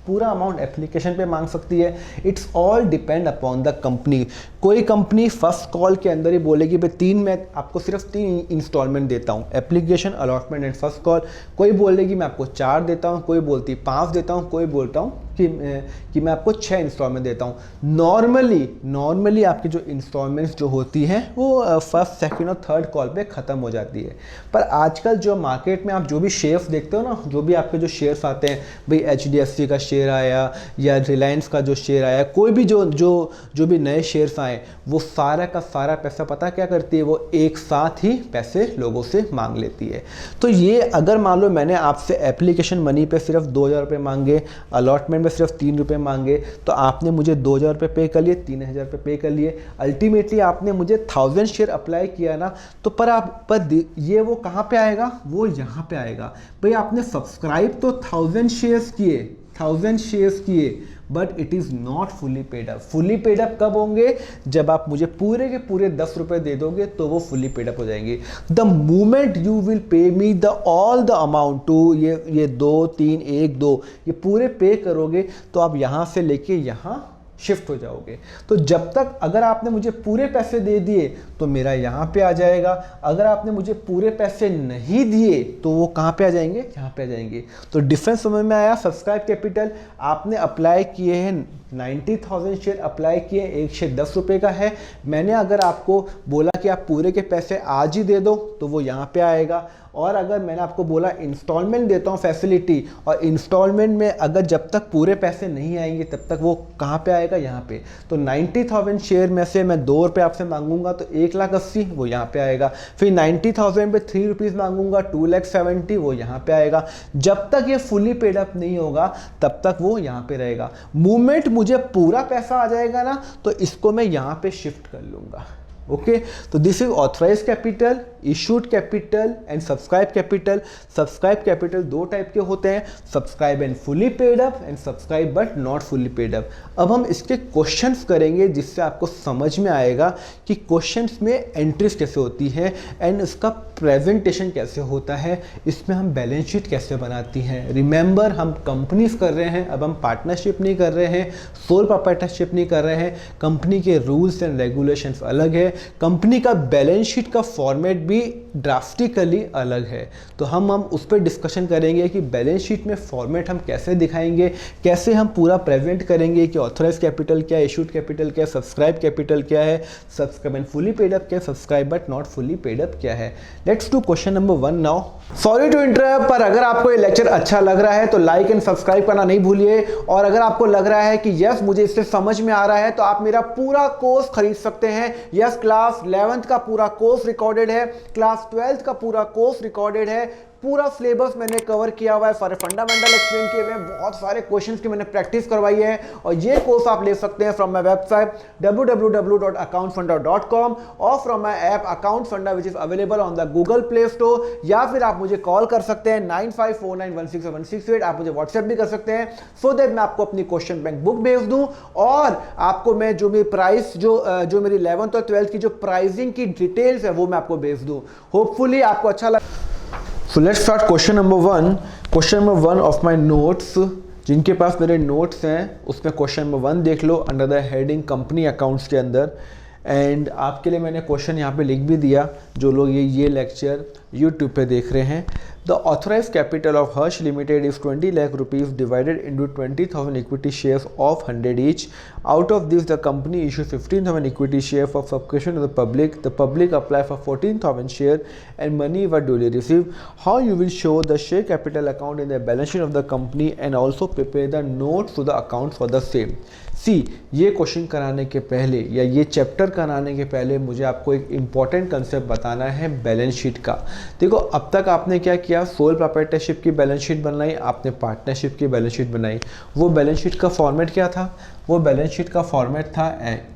पूरा अमाउंट एप्लीकेशन पे मांग सकती है। It's all depend upon the company. कोई कंपनी फर्स्ट कॉल के अंदर ही बोलेगी भाई मैं आपको सिर्फ 3 इंस्टॉलमेंट देता हूँ, application, allotment and first call. कोई बोलेगी मैं आपको 4 देता हूँ, कोई बोलती 5 देता हूँ, कोई बोलता हूँ कि मैं आपको 6 इंस्टॉलमेंट देता हूँ। नॉर्मली आपकी जो इंस्टॉलमेंट्स जो होती हैं वो फर्स्ट, सेकंड और थर्ड कॉल पे ख़त्म हो जाती है। पर आजकल जो मार्केट में आप जो भी शेयर्स देखते हो ना, जो भी आपके जो शेयर्स आते हैं, भाई HDFC का शेयर आया या रिलायंस का जो शेयर आया, कोई भी जो भी नए शेयर्स आए, वो सारा का सारा पैसा पता क्या करती है, वो एक साथ ही पैसे लोगों से मांग लेती है। तो ये अगर मान लो मैंने आपसे एप्लीकेशन मनी पे सिर्फ 2,000 रुपये मांगे, अलॉटमेंट में सिर्फ 3 रुपये मांगे, तो आपने मुझे 2,000 रुपये पे कर लिए, 3,000 रुपये पे कर लिए। अल्टीमेटली आपने मुझे 1000 शेयर अप्लाई किया ना, तो पर ये वो कहाँ पे आएगा, वो यहाँ पे आएगा। भाई आपने सब्सक्राइब तो 1000 शेयर्स किए, but it is not fully paid up. Fully paid up कब होंगे, जब आप मुझे पूरे के पूरे 10 रुपये दे दोगे तो वो फुली पेड अप हो जाएंगे। The moment you will pay me the all the amount to ये 2, 3, 1, 2 ये पूरे पे करोगे तो आप यहाँ से लेके यहाँ शिफ्ट हो जाओगे। तो जब तक अगर आपने मुझे पूरे पैसे दे दिए तो मेरा यहाँ पे आ जाएगा, अगर आपने मुझे पूरे पैसे नहीं दिए तो वो कहाँ पे आ जाएंगे, यहाँ पे आ जाएंगे। तो डिफरेंस समझ में आया। सब्सक्राइब कैपिटल आपने अप्लाई किए हैं 90,000 शेयर अप्लाई किए, एक शेयर 10 रुपये का है। मैंने अगर आपको बोला कि आप पूरे के पैसे आज ही दे दो तो वो यहाँ पे आएगा। और अगर मैंने आपको बोला इंस्टॉलमेंट देता हूँ फैसिलिटी, और इंस्टॉलमेंट में अगर जब तक पूरे पैसे नहीं आएंगे तब तक वो कहाँ पे आएगा, यहाँ पे। तो 90,000 शेयर में से मैं 2 रुपये आपसे मांगूंगा तो 1,80,000 वो यहाँ पे आएगा। फिर 90,000 पे 3 रुपीज़ मांगूंगा, 2,70,000 वो यहाँ पे आएगा। जब तक ये फुली पेड अप नहीं होगा तब तक वो यहाँ पे रहेगा। मूवमेंट मुझे पूरा पैसा आ जाएगा ना, तो इसको मैं यहाँ पे शिफ्ट कर लूँगा। ओके, तो this is authorise capital, issued capital and subscribe capital. Subscribe capital 2 type के होते हैं, subscribe and fully paid up and subscribe but not fully paid up. अब हम इसके क्वेश्चंस करेंगे जिससे आपको समझ में आएगा कि क्वेश्चंस में एंट्रीज कैसे होती है एंड इसका प्रेजेंटेशन कैसे होता है, इसमें हम बैलेंस शीट कैसे बनाती हैं। रिमेंबर हम कंपनीज कर रहे हैं, अब हम पार्टनरशिप नहीं कर रहे हैं, सोल प्रोप्राइटरशिप नहीं कर रहे हैं। कंपनी के रूल्स एंड रेगुलेशंस अलग है, कंपनी का बैलेंस शीट का फॉर्मेट भी ड्रास्टिकली अलग है। तो हम उस पर डिस्कशन करेंगे कि बैलेंस शीट में फॉर्मेट हम कैसे दिखाएंगे, कैसे हम पूरा प्रेजेंट करेंगे कि ऑथराइज कैपिटल क्या है, इशूड कैपिटल क्या है, सब्सक्राइब कैपिटल क्या है, subscribe and fully paid up क्या है, subscribe but not fully paid up क्या है। Let's do question number 1 now. Sorry to interrupt, पर अगर आपको ये लेक्चर अच्छा लग रहा है तो लाइक एंड सब्सक्राइब करना नहीं भूलिए। और अगर आपको लग रहा है कि यस मुझे इससे समझ में आ रहा है तो आप मेरा पूरा कोर्स खरीद सकते हैं। यस, क्लास 11th का पूरा कोर्स रिकॉर्डेड है, क्लास 12th का पूरा कोर्स रिकॉर्डेड है, पूरा सिलेबस मैंने कवर किया हुआ है, सारे फंडामेंटल एक्सप्लेन किए हुए हैं, बहुत सारे क्वेश्चंस की मैंने प्रैक्टिस करवाई है। और ये कोर्स आप ले सकते हैं फ्रॉम माय वेबसाइट www.accountfunda.com और फ्रॉम माय ऐप अकाउंट फंडा which is available on the Google play store. या फिर आप मुझे कॉल कर सकते हैं 9549167168। आप मुझे व्हाट्सएप भी कर सकते हैं सो दैट मैं आपको अपनी क्वेश्चन बैंक बुक भेज दूं और आपको मैं जो मेरी प्राइस जो मेरी 11th और 12th की जो प्राइसिंग की डिटेल्स है वो मैं आपको भेज दूं। होपफुली आपको अच्छा लगा। So let's start question number 1. Question number 1 of my notes, जिनके पास मेरे नोट्स हैं उसमें क्वेश्चन नंबर 1 देख लो under the heading company accounts के अंदर। एंड आपके लिए मैंने क्वेश्चन यहाँ पे लिख भी दिया, जो लोग ये लेक्चर यूट्यूब पे देख रहे हैं। The authorise capital of Harsh limited is 20 lakh rupees divided into 20,000 equity shares of 100 each. Out of this the company issue 15,000 equity share for subscription to the public apply for 14,000 share and money were duly receive. How you will show the share capital account in the balance sheet of the company and also prepare the notes to the account for the same. ये question कराने के पहले या ये chapter कराने के पहले मुझे आपको एक इम्पॉर्टेंट कंसेप्ट बताना है बैलेंस शीट का। देखो, अब तक आपने क्या किया, सोल प्रोप्राइटरशिप की बैलेंस शीट बनाई, आपने पार्टनरशिप की बैलेंस शीट बनाई। वो बैलेंस शीट का फॉर्मेट क्या था? वो बैलेंस शीट का फॉर्मेट था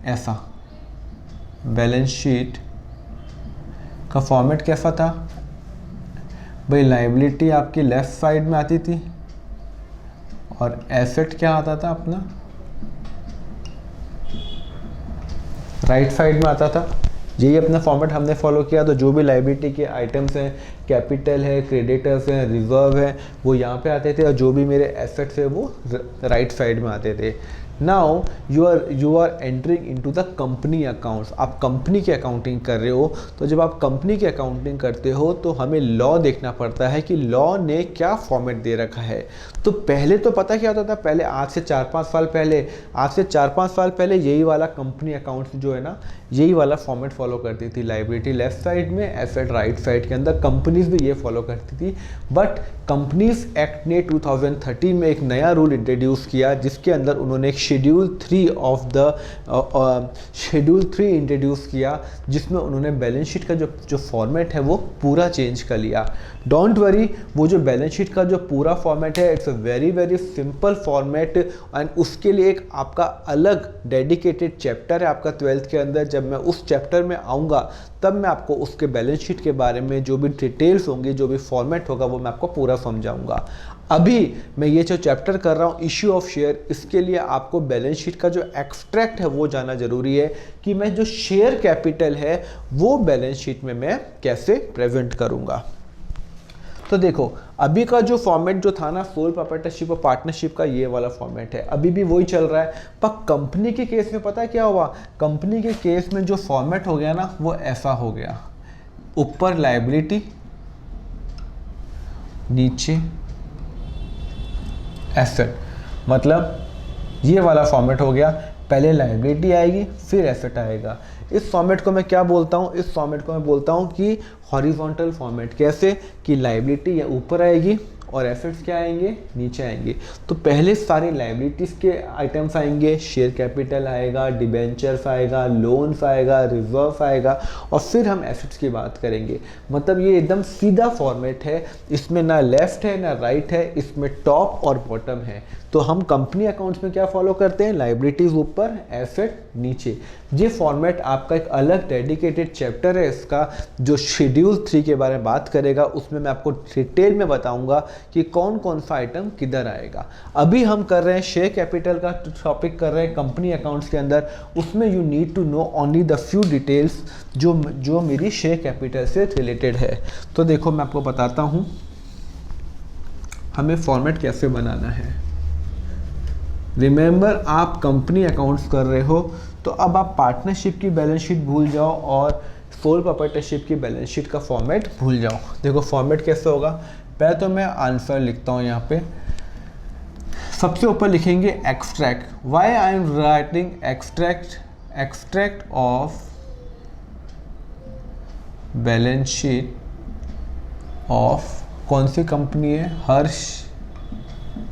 ऐसा। बैलेंस शीट का फॉर्मेट कैसा था भाई? लायबिलिटी आपकी लेफ्ट साइड में आती थी और एसेट क्या आता था अपना राइट साइड में आता था। यही अपना फॉर्मेट हमने फॉलो किया। तो जो भी लायबिलिटी के आइटम्स हैं, कैपिटल है, क्रेडिटर्स हैं, रिजर्व है, वो यहाँ पे आते थे, और जो भी मेरे एसेट्स है वो राइट साइड में आते थे। Now you are entering into the company accounts. आप कंपनी की अकाउंटिंग कर रहे हो, तो जब आप कंपनी की अकाउंटिंग करते हो तो हमें लॉ देखना पड़ता है कि लॉ ने क्या फॉर्मेट दे रखा है। तो पहले तो पता क्या होता था, पहले आज से 4-5 साल पहले यही वाला कंपनी अकाउंट्स जो है ना, यही वाला फॉर्मेट फॉलो करती थी। लाइबिलिटी लेफ्ट साइड में, एसेट राइट साइड के अंदर। कंपनीज भी ये फॉलो करती थी, बट कंपनीज एक्ट ने 2013 में एक नया रूल इंट्रोड्यूस किया, जिसके अंदर उन्होंने एक शेड्यूल 3 इंट्रोड्यूस किया, जिसमें उन्होंने बैलेंस शीट का जो फॉर्मेट है वो पूरा चेंज कर लिया। डोंट वरी, वो जो बैलेंस शीट का जो पूरा फॉर्मेट है, it's a very very simple format, and उसके लिए एक आपका अलग डेडिकेटेड चैप्टर है आपका 12th के अंदर। जब मैं उस चैप्टर में आऊँगा तब मैं आपको उसके बैलेंस शीट के बारे में जो भी डिटेल्स होंगी, जो भी फॉर्मेट होगा, वो मैं आपको पूरा समझाऊंगा। अभी मैं ये जो चैप्टर कर रहा हूँ इश्यू ऑफ शेयर, इसके लिए आपको बैलेंस शीट का जो एक्सट्रैक्ट है वो जाना जरूरी है, कि मैं जो शेयर कैपिटल है वो बैलेंस शीट में मैं कैसे प्रेजेंट करूँगा। तो देखो, अभी का जो फॉर्मेट जो था ना, सोल प्रोप्राइटरशिप और पार्टनरशिप का, ये वाला फॉर्मेट है, अभी भी वही चल रहा है। पर कंपनी के केस में पता है क्या हुआ, कंपनी के केस में जो फॉर्मेट हो गया ना, वो ऐसा हो गया, ऊपर लायबिलिटी, नीचे एसेट। मतलब ये वाला फॉर्मेट हो गया, पहले लायबिलिटी आएगी फिर एसेट आएगा। इस फॉर्मेट को मैं क्या बोलता हूँ, इस फॉर्मेट को मैं बोलता हूँ कि हॉरिजॉन्टल फॉर्मेट। कैसे कि लायबिलिटी या ऊपर आएगी और एसेट्स क्या आएंगे, नीचे आएंगे। तो पहले सारे लायबिलिटीज़ के आइटम्स आएंगे, शेयर कैपिटल आएगा, डिबेंचर्स आएगा, लोन्स आएगा, रिजर्व आएगा, और फिर हम एसेट्स की बात करेंगे। मतलब ये एकदम सीधा फॉर्मेट है, इसमें ना लेफ्ट है ना राइट है, इसमें टॉप और बॉटम है। तो हम कंपनी अकाउंट्स में क्या फॉलो करते हैं, लायबिलिटीज़ ऊपर, एसेट नीचे। ये फॉर्मेट आपका एक अलग डेडिकेटेड चैप्टर है इसका, जो शेड्यूल 3 के बारे में बात करेगा। उसमें मैं आपको डिटेल में बताऊंगा कि कौन कौन सा आइटम किधर आएगा। अभी हम कर रहे हैं शेयर कैपिटल का टॉपिक कर रहे हैं कंपनी अकाउंट्स के अंदर। उसमें you need to know only the few details जो मेरी शेयर कैपिटल से रिलेटेड है। तो देखो, मैं आपको बताता हूँ हमें फॉर्मेट कैसे बनाना है। रिमेंबर, आप कंपनी अकाउंट्स कर रहे हो, तो अब आप पार्टनरशिप की बैलेंस शीट भूल जाओ और सोल प्रोप्राइटरशिप की बैलेंस शीट का फॉर्मेट भूल जाओ। देखो फॉर्मेट कैसे होगा, पहले तो मैं आंसर लिखता हूँ यहाँ पे। सबसे ऊपर लिखेंगे extract. Why I am writing extract of balance sheet of, कौन सी कंपनी है, हर्ष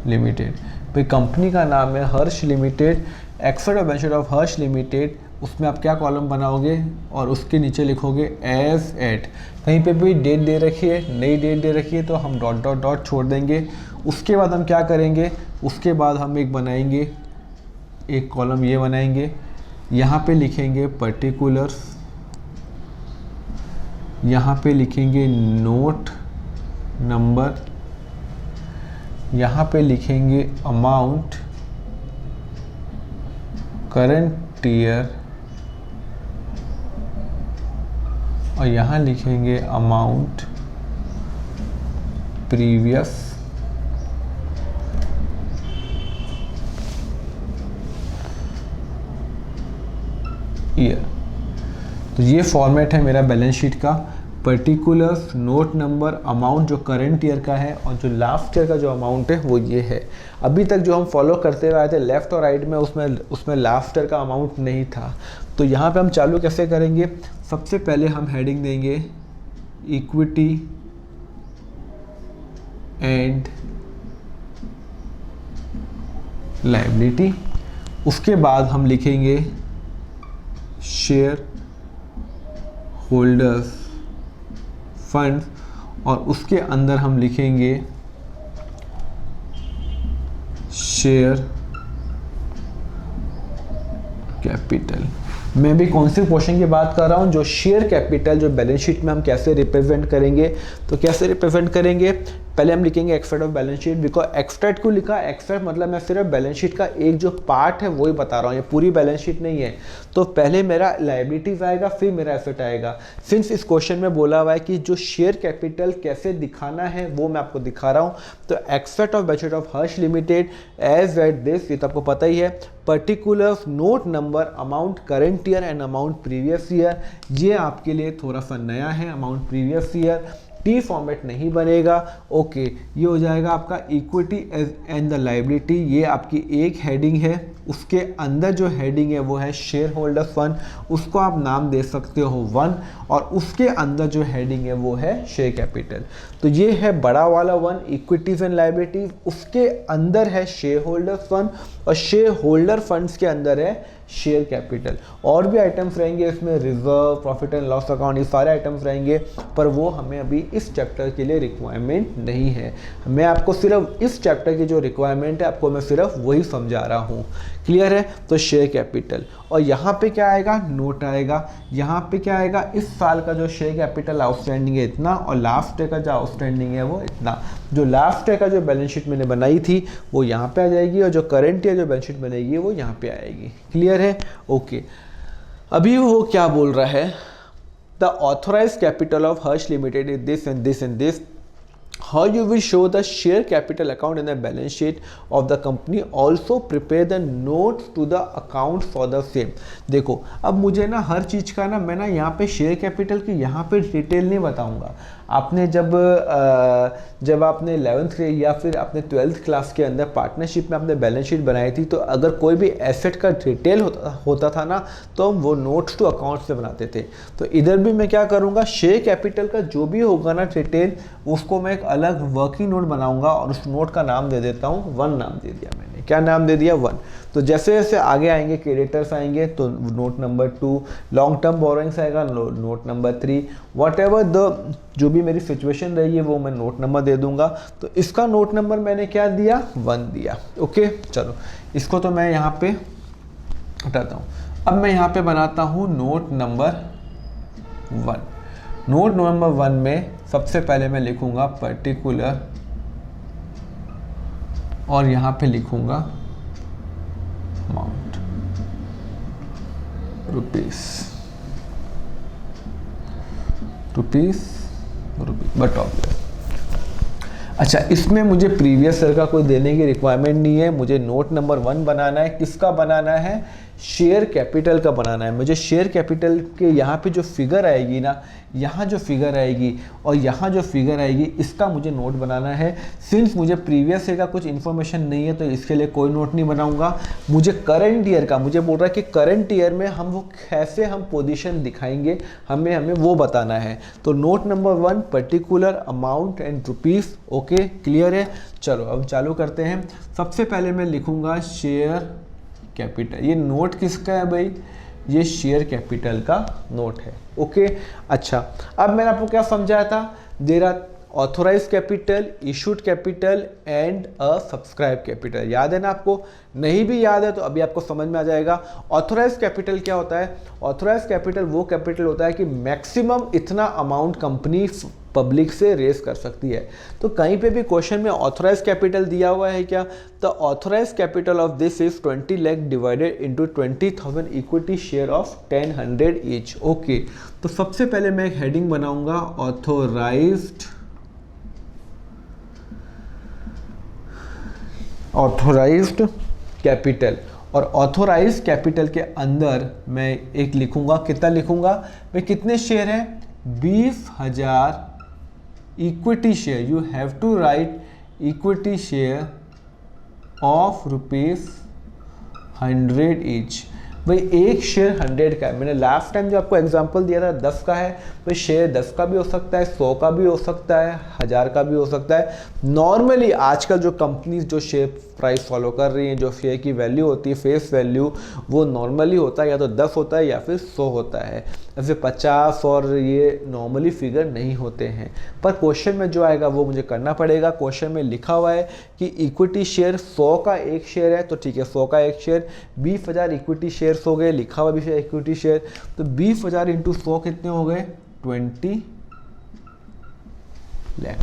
लिमिटेड। भाई कंपनी का नाम है Harsh limited, extract of balance sheet of Harsh limited. उसमें आप क्या कॉलम बनाओगे और उसके नीचे लिखोगे एज एट। कहीं पे भी डेट दे रखी है, नई डेट दे रखी है, तो हम डॉट डॉट डॉट छोड़ देंगे। उसके बाद हम क्या करेंगे, उसके बाद हम एक बनाएंगे, एक कॉलम ये बनाएंगे, यहाँ पे लिखेंगे पर्टिकुलर्स, यहाँ पे लिखेंगे नोट नंबर, यहाँ पे लिखेंगे अमाउंट, करंट ईयर, और यहाँ लिखेंगे अमाउंट प्रीवियस ईयर। तो ये फॉर्मेट है मेरा बैलेंस शीट का। पर्टिकुलर्स, नोट नंबर, अमाउंट जो करंट ईयर का है, और जो लास्ट ईयर का जो अमाउंट है वो ये है। अभी तक जो हम फॉलो करते रहे थे लेफ्ट और राइट में, उसमें लास्ट ईयर का अमाउंट नहीं था। तो यहाँ पे हम चालू कैसे करेंगे, सबसे पहले हम हेडिंग देंगे इक्विटी एंड लायबिलिटी। उसके बाद हम लिखेंगे शेयर होल्डर्स फंड, और उसके अंदर हम लिखेंगे शेयर कैपिटल। मैं भी कौन से क्वेश्चन की बात कर रहा हूँ, जो शेयर कैपिटल जो बैलेंस शीट में हम कैसे रिप्रेजेंट करेंगे। तो कैसे रिप्रेजेंट करेंगे, पहले हम लिखेंगे extract of balance sheet. Because extract क्यों लिखा, एक्सट्रैक्ट मतलब मैं सिर्फ बैलेंस शीट का एक जो पार्ट है वही बता रहा हूँ, ये पूरी बैलेंस शीट नहीं है। तो पहले मेरा लायबिलिटीज आएगा, फिर मेरा एसेट आएगा। सिंस इस क्वेश्चन में बोला हुआ है कि जो शेयर कैपिटल कैसे दिखाना है वो मैं आपको दिखा रहा हूँ। तो extract of balance sheet of Harsh limited as at this, ये तो आपको पता ही है, particulars note number amount current year and amount previous year. ये आपके लिए थोड़ा सा नया है, amount previous year T format नहीं बनेगा। ओके, ये हो जाएगा आपका इक्विटी एंड द लायबिलिटी, ये आपकी एक हेडिंग है। उसके अंदर जो हेडिंग है वो है शेयर होल्डर फंड, उसको आप नाम दे सकते हो 1, और उसके अंदर जो हेडिंग है वो है शेयर कैपिटल। तो ये है बड़ा वाला 1, इक्विटीज एंड लायबिलिटीज, उसके अंदर है शेयर होल्डर फंड, और शेयर होल्डर फंड्स के अंदर है शेयर कैपिटल। और भी आइटम्स रहेंगे इसमें, reserve, profit and loss account, ये सारे आइटम्स रहेंगे, पर वो हमें अभी इस चैप्टर के लिए रिक्वायरमेंट नहीं है। मैं आपको सिर्फ इस चैप्टर की जो रिक्वायरमेंट है आपको मैं सिर्फ वही समझा रहा हूँ। क्लियर है? तो शेयर कैपिटल, और यहाँ पे क्या आएगा, नोट आएगा। यहाँ पे क्या आएगा, इस साल का जो शेयर कैपिटल आउटस्टैंडिंग है इतना, और लास्ट डे का जो आउटस्टैंडिंग है वो इतना। जो लास्ट डे का जो बैलेंस शीट मैंने बनाई थी वो यहाँ पे आ जाएगी, और जो करंट ईयर जो बैलेंस शीट बनेगी वो यहाँ पे आएगी। क्लियर है? ओके। अभी वो क्या बोल रहा है, the authorise capital of Harsh limited is this and this and this. How you will show the share capital account in the balance sheet of the company, also prepare the notes to the account for the same. देखो, अब मुझे ना हर चीज़ का ना मैं ना यहाँ पे शेयर कैपिटल की यहाँ पे डिटेल नहीं बताऊँगा। आपने जब आपने 11th या फिर आपने 12th क्लास के अंदर पार्टनरशिप में आपने बैलेंस शीट बनाई थी, तो अगर कोई भी एसेट का डिटेल होता था ना, तो हम वो नोट्स टू अकाउंट से बनाते थे। तो इधर भी मैं क्या करूँगा, शेयर कैपिटल का जो भी होगा ना डिटेल, उसको मैं एक अलग वर्किंग नोट बनाऊंगा, और उस नोट का नाम दे देता हूँ 1, नाम दे दिया मैंने। क्या नाम दे दिया? 1। तो जैसे जैसे आगे आएंगे क्रेडिटर्स आएंगे तो note number 2, long term borrowings आएगा note number 3, whatever the जो भी मेरी सिचुएशन रही है वो मैं नोट नंबर दे दूंगा। तो इसका नोट नंबर मैंने क्या दिया? 1 दिया। ओके, चलो इसको तो मैं यहाँ पे हटाता हूँ। अब मैं यहाँ पे बनाता हूँ नोट नंबर 1। नोट नंबर 1 में सबसे पहले मैं लिखूंगा पर्टिकुलर, और यहाँ पे लिखूंगा अमाउंट रुपीस बट ऑब्वियस। अच्छा, इसमें मुझे प्रीवियस ईयर का कोई देने की रिक्वायरमेंट नहीं है। मुझे नोट नंबर 1 बनाना है। किसका बनाना है? शेयर कैपिटल का बनाना है। मुझे शेयर कैपिटल के यहाँ पे जो फिगर आएगी ना, यहाँ जो फिगर आएगी और यहाँ जो फिगर आएगी, इसका मुझे नोट बनाना है। सिंस मुझे प्रीवियस ईयर का कुछ इन्फॉर्मेशन नहीं है, तो इसके लिए कोई नोट नहीं बनाऊंगा। मुझे करंट ईयर का, मुझे बोल रहा है कि करंट ईयर में हम वो कैसे हम पोजीशन दिखाएंगे, हमें वो बताना है। तो note number 1 particular amount and rupees. Okay, clear है? चलो अब चालू करते हैं। सबसे पहले मैं लिखूंगा शेयर कैपिटल। ये नोट किसका है भाई? ये शेयर कैपिटल का नोट है। ओके, अच्छा, अब मैंने आपको क्या समझाया था? There are authorise capital, issued capital and a subscribe capital. याद है ना आपको? नहीं भी याद है तो अभी आपको समझ में आ जाएगा। ऑथोराइज कैपिटल क्या होता है? ऑथोराइज कैपिटल वो कैपिटल होता है कि मैक्सिमम इतना अमाउंट कंपनी पब्लिक से रेस कर सकती है। तो कहीं पे भी क्वेश्चन में ऑथोराइज कैपिटल दिया हुआ है क्या? तो authorise capital of this is 20 lakh divided into 20,000 equity share of 10/100 each. Okay, तो सबसे पहले मैं एक हेडिंग बनाऊंगा, ऑथोराइज्ड कैपिटल। और ऑथोराइज कैपिटल के अंदर मैं एक लिखूंगा, कितना लिखूंगा भाई? कितने शेयर है? 20,000 equity share. You have to write equity share of ₹100 each. भाई एक शेयर 100 का है। मैंने लास्ट टाइम जो आपको एग्जांपल दिया था 10 का है, भाई शेयर 10 का भी हो सकता है, 100 का भी हो सकता है, 1000 का भी हो सकता है। नॉर्मली आजकल जो कंपनीज जो शेयर प्राइस फॉलो कर रही हैं, जो शेयर की वैल्यू होती है, फेस वैल्यू, वो नॉर्मली होता है या तो 10 होता है या फिर 100 होता है। ऐसे 50 और ये नॉर्मली फिगर नहीं होते हैं। पर क्वेश्चन में जो आएगा वो मुझे करना पड़ेगा। क्वेश्चन में लिखा हुआ है कि इक्विटी शेयर 100 का एक शेयर है, तो ठीक है 100 का एक शेयर, 20,000 इक्विटी शेयर्स हो गए, लिखा हुआ 20,000 इक्विटी शेयर। तो 20,000 इंटू 100 कितने हो गए? 20 लाख।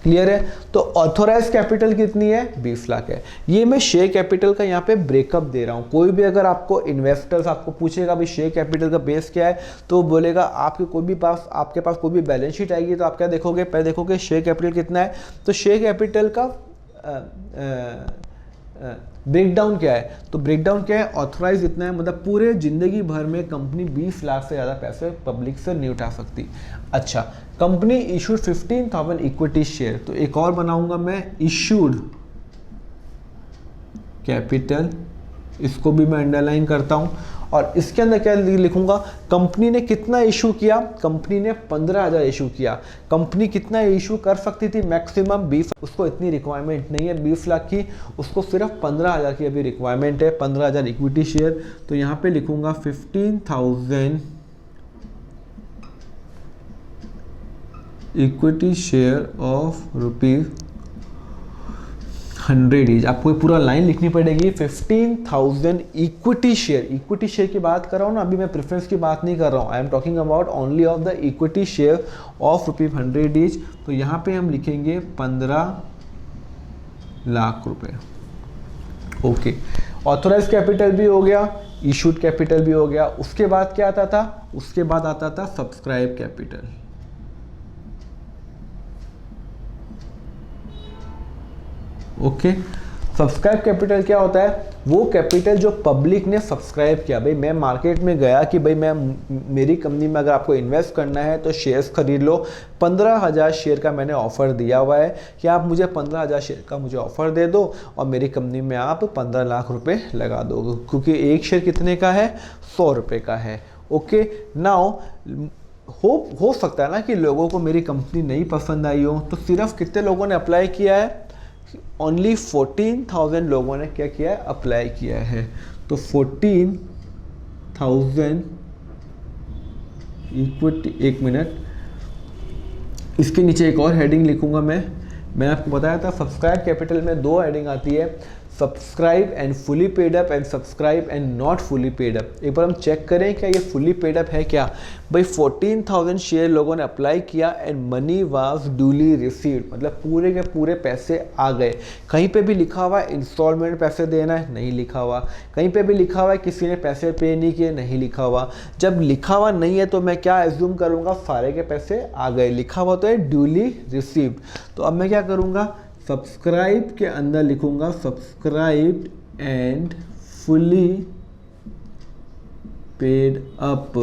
क्लियर है। तो ऑथोराइज कैपिटल कितनी है, 20 लाख है। ये मैं शेयर कैपिटल का यहाँ पे ब्रेकअप दे रहा हूँ। कोई भी अगर आपको इन्वेस्टर्स आपको पूछेगा भाई शेयर कैपिटल का बेस क्या है, तो बोलेगा आपके आपके पास कोई भी बैलेंस शीट आएगी तो आप क्या देखोगे, पहले देखोगे शेयर कैपिटल कितना है। तो शेयर कैपिटल का ब्रेकडाउन क्या है, तो ब्रेकडाउन क्या है, ऑथराइज इतना है, मतलब पूरे जिंदगी भर में कंपनी 20 लाख से ज़्यादा पैसे पब्लिक से नहीं उठा सकती। अच्छा, कंपनी इशूड 15,000 इक्विटी शेयर, तो एक और बनाऊंगा मैं, इशूड कैपिटल, इसको भी मैं अंडरलाइन करता हूं। और इसके अंदर क्या लिखूंगा, कंपनी ने कितना इशू किया, कंपनी ने 15,000 इशू किया। कंपनी कितना इशू कर सकती थी, मैक्सिमम 20, उसको इतनी रिक्वायरमेंट नहीं है 20 लाख की, उसको सिर्फ 15,000 की अभी रिक्वायरमेंट है, 15,000 इक्विटी शेयर। तो यहाँ पे लिखूंगा 15,000 इक्विटी शेयर ऑफ ₹100 ईच। आपको पूरा लाइन लिखनी पड़ेगी, 15,000 इक्विटी शेयर की बात कर रहा हूँ ना, अभी मैं प्रेफरेंस की बात नहीं कर रहा हूँ। I am talking about only of the equity share of ₹100 each. तो यहाँ पे हम लिखेंगे 15 लाख रुपए। ओके, ऑथोराइज कैपिटल भी हो गया, इशूड कैपिटल भी हो गया। उसके बाद क्या आता था, उसके बाद आता था subscribe capital. Okay, subscribe capital क्या होता है, वो कैपिटल जो पब्लिक ने सब्सक्राइब किया। भाई मैं मार्केट में गया कि भाई मैं मेरी कंपनी में अगर आपको इन्वेस्ट करना है तो शेयर्स खरीद लो, 15,000 शेयर का मैंने ऑफर दिया हुआ है कि आप मुझे 15,000 शेयर का मुझे ऑफर दे दो और मेरी कंपनी में आप 15 लाख रुपए लगा दो, क्योंकि एक शेयर कितने का है, 100 रुपये का है। ओके, नाउ हो सकता है ना कि लोगों को मेरी कंपनी नहीं पसंद आई हो, तो सिर्फ कितने लोगों ने अप्लाई किया है, ओनली 14,000 लोगों ने क्या किया है, अप्लाई किया है। तो 14,000 इक्विटी, एक मिनट, इसके नीचे एक और हेडिंग लिखूंगा मैंने आपको बताया था सब्सक्राइब कैपिटल में 2 हेडिंग आती है, subscribe and fully paid up and subscribe and not fully paid up. एक बार हम चेक करें क्या ये फुली पेड अप है क्या। भाई 14,000 शेयर लोगों ने अप्लाई किया and money was duly received, मतलब पूरे के पूरे पैसे आ गए। कहीं पे भी लिखा हुआ है इंस्टॉलमेंट पैसे देना है, नहीं लिखा हुआ। कहीं पे भी लिखा हुआ है किसी ने पैसे पे नहीं किए, नहीं लिखा हुआ। जब लिखा हुआ नहीं है तो मैं क्या एज्यूम करूँगा, सारे के पैसे आ गए। लिखा हुआ तो है ड्यूली रिसीव्ड। तो अब मैं क्या करूँगा, सब्सक्राइब के अंदर लिखूंगा subscribed and fully paid up,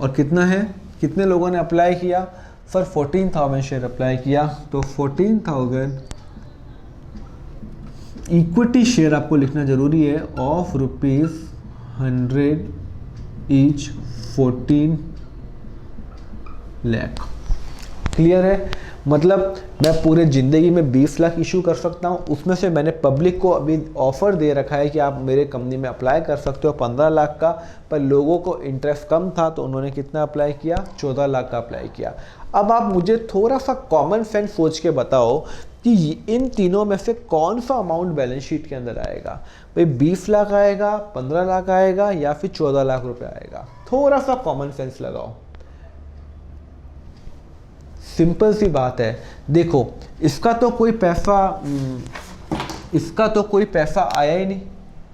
और कितना है, कितने लोगों ने अप्लाई किया, सर 14,000 शेयर अप्लाई किया। तो 14,000 इक्विटी शेयर आपको लिखना जरूरी है ऑफ ₹100 ईच, 14 लाख। क्लियर है, मतलब मैं पूरे ज़िंदगी में 20 लाख इशू कर सकता हूँ, उसमें से मैंने पब्लिक को अभी ऑफ़र दे रखा है कि आप मेरे कंपनी में अप्लाई कर सकते हो 15 लाख का, पर लोगों को इंटरेस्ट कम था तो उन्होंने कितना अप्लाई किया, 14 लाख का अप्लाई किया। अब आप मुझे थोड़ा सा कॉमन सेंस सोच के बताओ कि इन तीनों में से कौन सा अमाउंट बैलेंस शीट के अंदर आएगा। भाई 20 लाख आएगा, 15 लाख आएगा या फिर 14 लाख रुपये आएगा। थोड़ा सा कॉमन सेंस लगाओ, सिंपल सी बात है। देखो इसका तो कोई पैसा आया ही नहीं,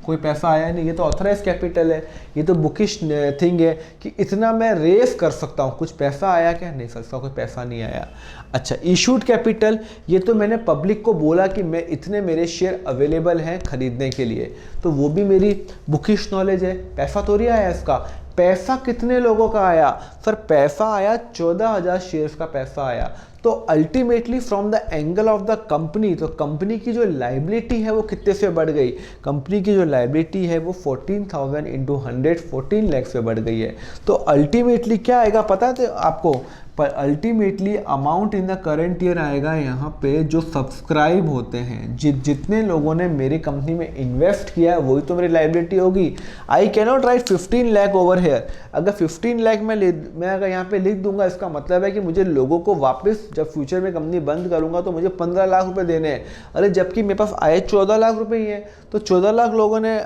कोई पैसा आया नहीं। ये तो ऑथराइज कैपिटल है, ये तो बुकिश थिंग है कि इतना मैं रेस कर सकता हूँ। कुछ पैसा आया क्या, नहीं सर इसका कोई पैसा नहीं आया। अच्छा, इशूड कैपिटल, ये तो मैंने पब्लिक को बोला कि मैं इतने मेरे शेयर अवेलेबल हैं खरीदने के लिए, तो वो भी मेरी बुकिश नॉलेज है, पैसा तो नहीं आया इसका। पैसा कितने लोगों का आया, सर पैसा आया 14,000 शेयर्स का पैसा आया। तो ultimately from the angle of the company, तो कंपनी की जो लाइबिलिटी है वो कितने से बढ़ गई, कंपनी की जो लाइबिलिटी है वो 14,000 इंटू 100 14 लाख से बढ़ गई है। तो अल्टीमेटली क्या आएगा पता है आपको, पर ultimately amount in the current year आएगा यहाँ पे जो सब्सक्राइब होते हैं, जितने लोगों ने मेरी कंपनी में इन्वेस्ट किया है वही तो मेरी लाइबिलिटी होगी। I can not right 15 lakh over here. अगर 15 लाख मैं अगर यहाँ पे लिख दूंगा, इसका मतलब है कि मुझे लोगों को वापस जब फ्यूचर में कंपनी बंद करूंगा तो मुझे 15 लाख रुपए देने हैं। अरे जबकि मेरे पास आए 14 लाख रुपए ही है। तो 14 लाख लोगों ने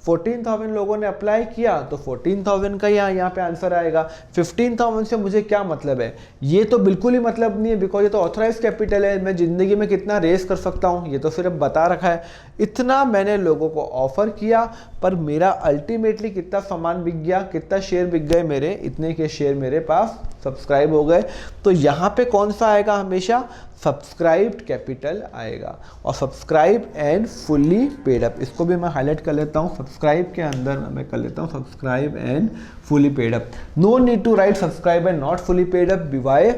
14,000 लोगों ने अप्लाई किया तो 14,000 का यहाँ पे आंसर आएगा। 15,000 से मुझे क्या मतलब है? ये तो बिल्कुल ही मतलब नहीं है, बिकॉज ये तो ऑथराइज कैपिटल है। मैं ज़िंदगी में कितना रेस कर सकता हूँ ये तो सिर्फ बता रखा है। इतना मैंने लोगों को ऑफर किया, पर मेरा अल्टीमेटली कितना सामान बिक गया, कितना शेयर बिक गए मेरे, इतने के शेयर मेरे पास सब्सक्राइब हो गए। तो यहाँ पे कौन सा आएगा? हमेशा सब्सक्राइब्ड कैपिटल आएगा। और subscribe and fully paid up, इसको भी मैं हाईलाइट कर लेता हूँ। सब्सक्राइब के अंदर मैं कर लेता हूँ subscribe and fully paid up. No need to write subscribe and not fully paid up, बिवाय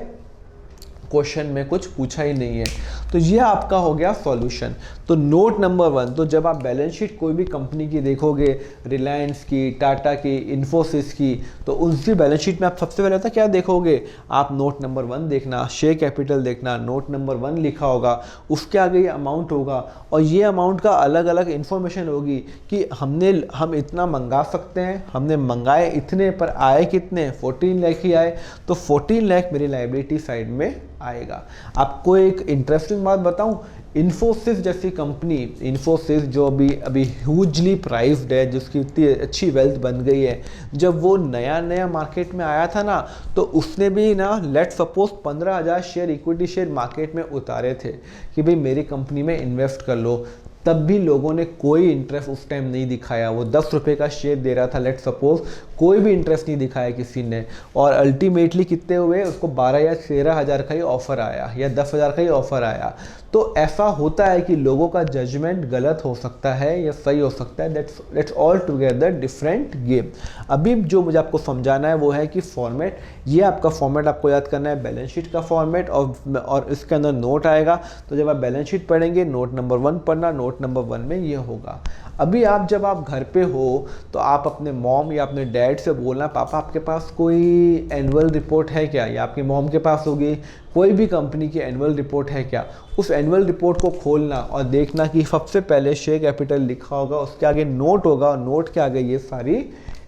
क्वेश्चन में कुछ पूछा ही नहीं है। तो ये आपका हो गया सॉल्यूशन। तो नोट नंबर 1, तो जब आप बैलेंस शीट कोई भी कंपनी की देखोगे, रिलायंस की, टाटा की, इन्फोसिस की, तो उनकी बैलेंस शीट में आप सबसे पहले होता क्या देखोगे? आप नोट नंबर 1 देखना, शेयर कैपिटल देखना, नोट नंबर 1 लिखा होगा, उसके आगे ये अमाउंट होगा, और ये अमाउंट का अलग अलग इन्फॉर्मेशन होगी कि हम इतना मंगा सकते हैं, हमने मंगाए इतने पर आए कितने, 14 लाख ही आए, तो 14 लाख मेरी लायबिलिटी साइड में आएगा। आपको एक इंटरेस्टिंग बात बताऊं, इन्फोसिस जैसी कंपनी, इन्फोसिस जो अभी ह्यूजली प्राइस्ड है, जिसकी इतनी अच्छी वेल्थ बन गई है, जब वो नया नया मार्केट में आया था ना, तो उसने भी ना let suppose 15,000 share equity share market में उतारे थे कि भाई मेरी कंपनी में इन्वेस्ट कर लो। तब भी लोगों ने कोई इंटरेस्ट उस टाइम नहीं दिखाया। वो 10 रुपये का शेयर दे रहा था लेट सपोज, कोई भी इंटरेस्ट नहीं दिखाया किसी ने, और अल्टीमेटली कितने हुए? उसको 12 या 13,000 का ही ऑफर आया, या 10,000 का ही ऑफर आया। तो ऐसा होता है कि लोगों का जजमेंट गलत हो सकता है या सही हो सकता है। That's all together different game. अभी जो मुझे आपको समझाना है वो है कि फॉर्मेट, ये आपका फॉर्मेट आपको याद करना है, बैलेंस शीट का फॉर्मेट, और इसके अंदर नोट आएगा। तो जब आप बैलेंस शीट पढ़ेंगे, नोट नंबर 1 पढ़ना, नोट नंबर 1 में ये होगा। अभी जब आप घर पे हो तो आप अपने मॉम या अपने डैड से बोलना, पापा आपके पास कोई एनुअल रिपोर्ट है क्या? या आपकी मॉम के पास होगी, कोई भी कंपनी की एनुअल रिपोर्ट है क्या? उस एनुअल रिपोर्ट को खोलना और देखना कि सबसे पहले शेयर कैपिटल लिखा होगा, उसके आगे नोट होगा, और नोट के आगे ये सारी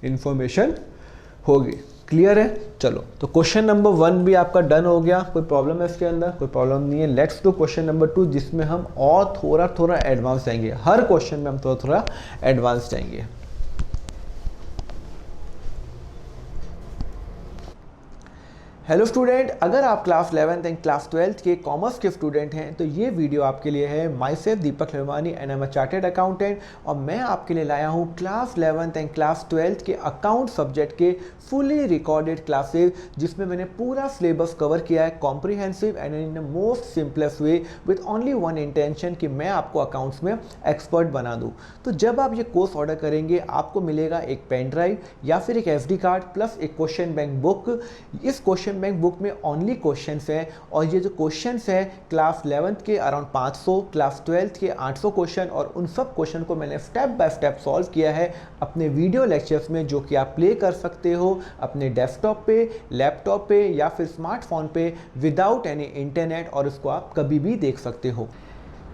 इंफॉर्मेशन होगी। क्लियर है? चलो, तो क्वेश्चन नंबर 1 भी आपका डन हो गया। कोई प्रॉब्लम है इसके अंदर? कोई प्रॉब्लम नहीं है। लेट्स डू क्वेश्चन नंबर 2, जिसमें हम और थोड़ा थोड़ा एडवांस जाएंगे। हर क्वेश्चन में हम थोड़ा थोड़ा एडवांस जाएंगे। हेलो स्टूडेंट, अगर आप class 11th and class 12th के कॉमर्स के स्टूडेंट हैं तो ये वीडियो आपके लिए है। Myself Deepak Larwani and I am a chartered accountant, और मैं आपके लिए लाया हूँ class 11th and class 12th के अकाउंट सब्जेक्ट के फुली रिकॉर्डेड क्लासेज, जिसमें मैंने पूरा सिलेबस कवर किया है comprehensive and in the most simplest way, with only one intention कि मैं आपको अकाउंट्स में एक्सपर्ट बना दूँ। तो जब आप ये कोर्स ऑर्डर करेंगे, आपको मिलेगा एक पेन ड्राइव या फिर एक SD कार्ड प्लस एक क्वेश्चन बैंक बुक। इस क्वेश्चन बैंक बुक में ओनली क्वेश्चंस हैं, और ये जो क्वेश्चंस हैं क्लास 11th के अराउंड 500, क्लास 12th के 800 क्वेश्चन, और उन सब क्वेश्चन को मैंने स्टेप बाय स्टेप सॉल्व किया है अपने वीडियो लेक्चर्स में, जो कि आप प्ले कर सकते हो अपने डेस्कटॉप पे, लैपटॉप पे या फिर स्मार्टफोन पे विदाउट एनी इंटरनेट, और इसको आप कभी भी देख सकते हो।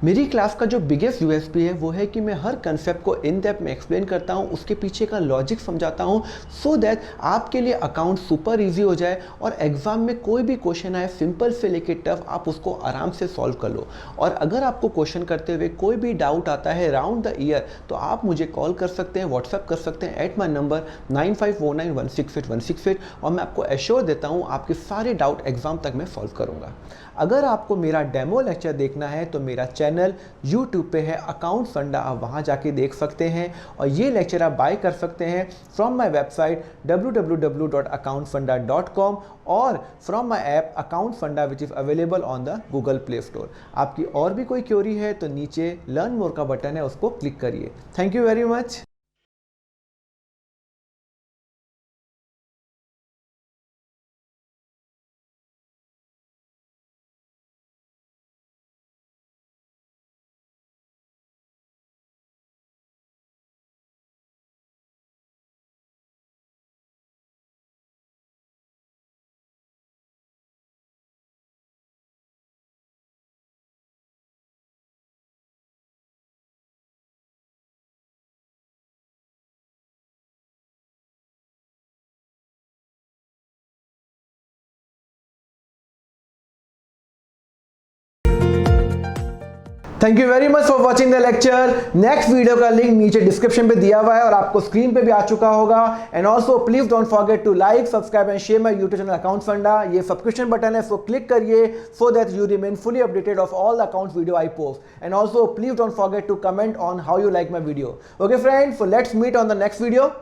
मेरी क्लास का जो बिगेस्ट USP है वो है कि मैं हर कंसेप्ट को इन डेप्थ में एक्सप्लेन करता हूँ, उसके पीछे का लॉजिक समझाता हूँ, सो दैट आपके लिए अकाउंट सुपर इजी हो जाए, और एग्जाम में कोई भी क्वेश्चन आए सिंपल से लेके टफ, आप उसको आराम से सॉल्व कर लो। और अगर आपको क्वेश्चन करते हुए कोई भी डाउट आता है राउंड द ईयर, तो आप मुझे कॉल कर सकते हैं, व्हाट्सएप कर सकते हैं एट माई नंबर 9549168168, और मैं आपको एश्योर देता हूँ आपके सारे डाउट एग्जाम तक मैं सॉल्व करूँगा। अगर आपको मेरा डेमो लेक्चर देखना है तो मेरा चैनल YouTube पे है अकाउंट फंडा, आप वहाँ जाके देख सकते हैं, और ये लेक्चर आप बाय कर सकते हैं फ्रॉम माय वेबसाइट www.accountfunda.com, और फ्रॉम माय ऐप अकाउंट फंडा which is available on the Google play store. आपकी और भी कोई क्वेरी है तो नीचे लर्न मोर का बटन है, उसको क्लिक करिए। Thank you very much. Thank you very much for watching the lecture. Next video का लिंक नीचे डिस्क्रिप्शन पे दिया हुआ है और आपको स्क्रीन पे भी आ चुका होगा। And also please don't forget to like, subscribe and share my YouTube channel account funda. ये सब्सक्रिप्शन बटन है, सो क्लिक करिए so that you remain fully updated of all the accounts video I post. And also please don't forget to comment on how you like my video. Okay friends, so let's meet on the next video.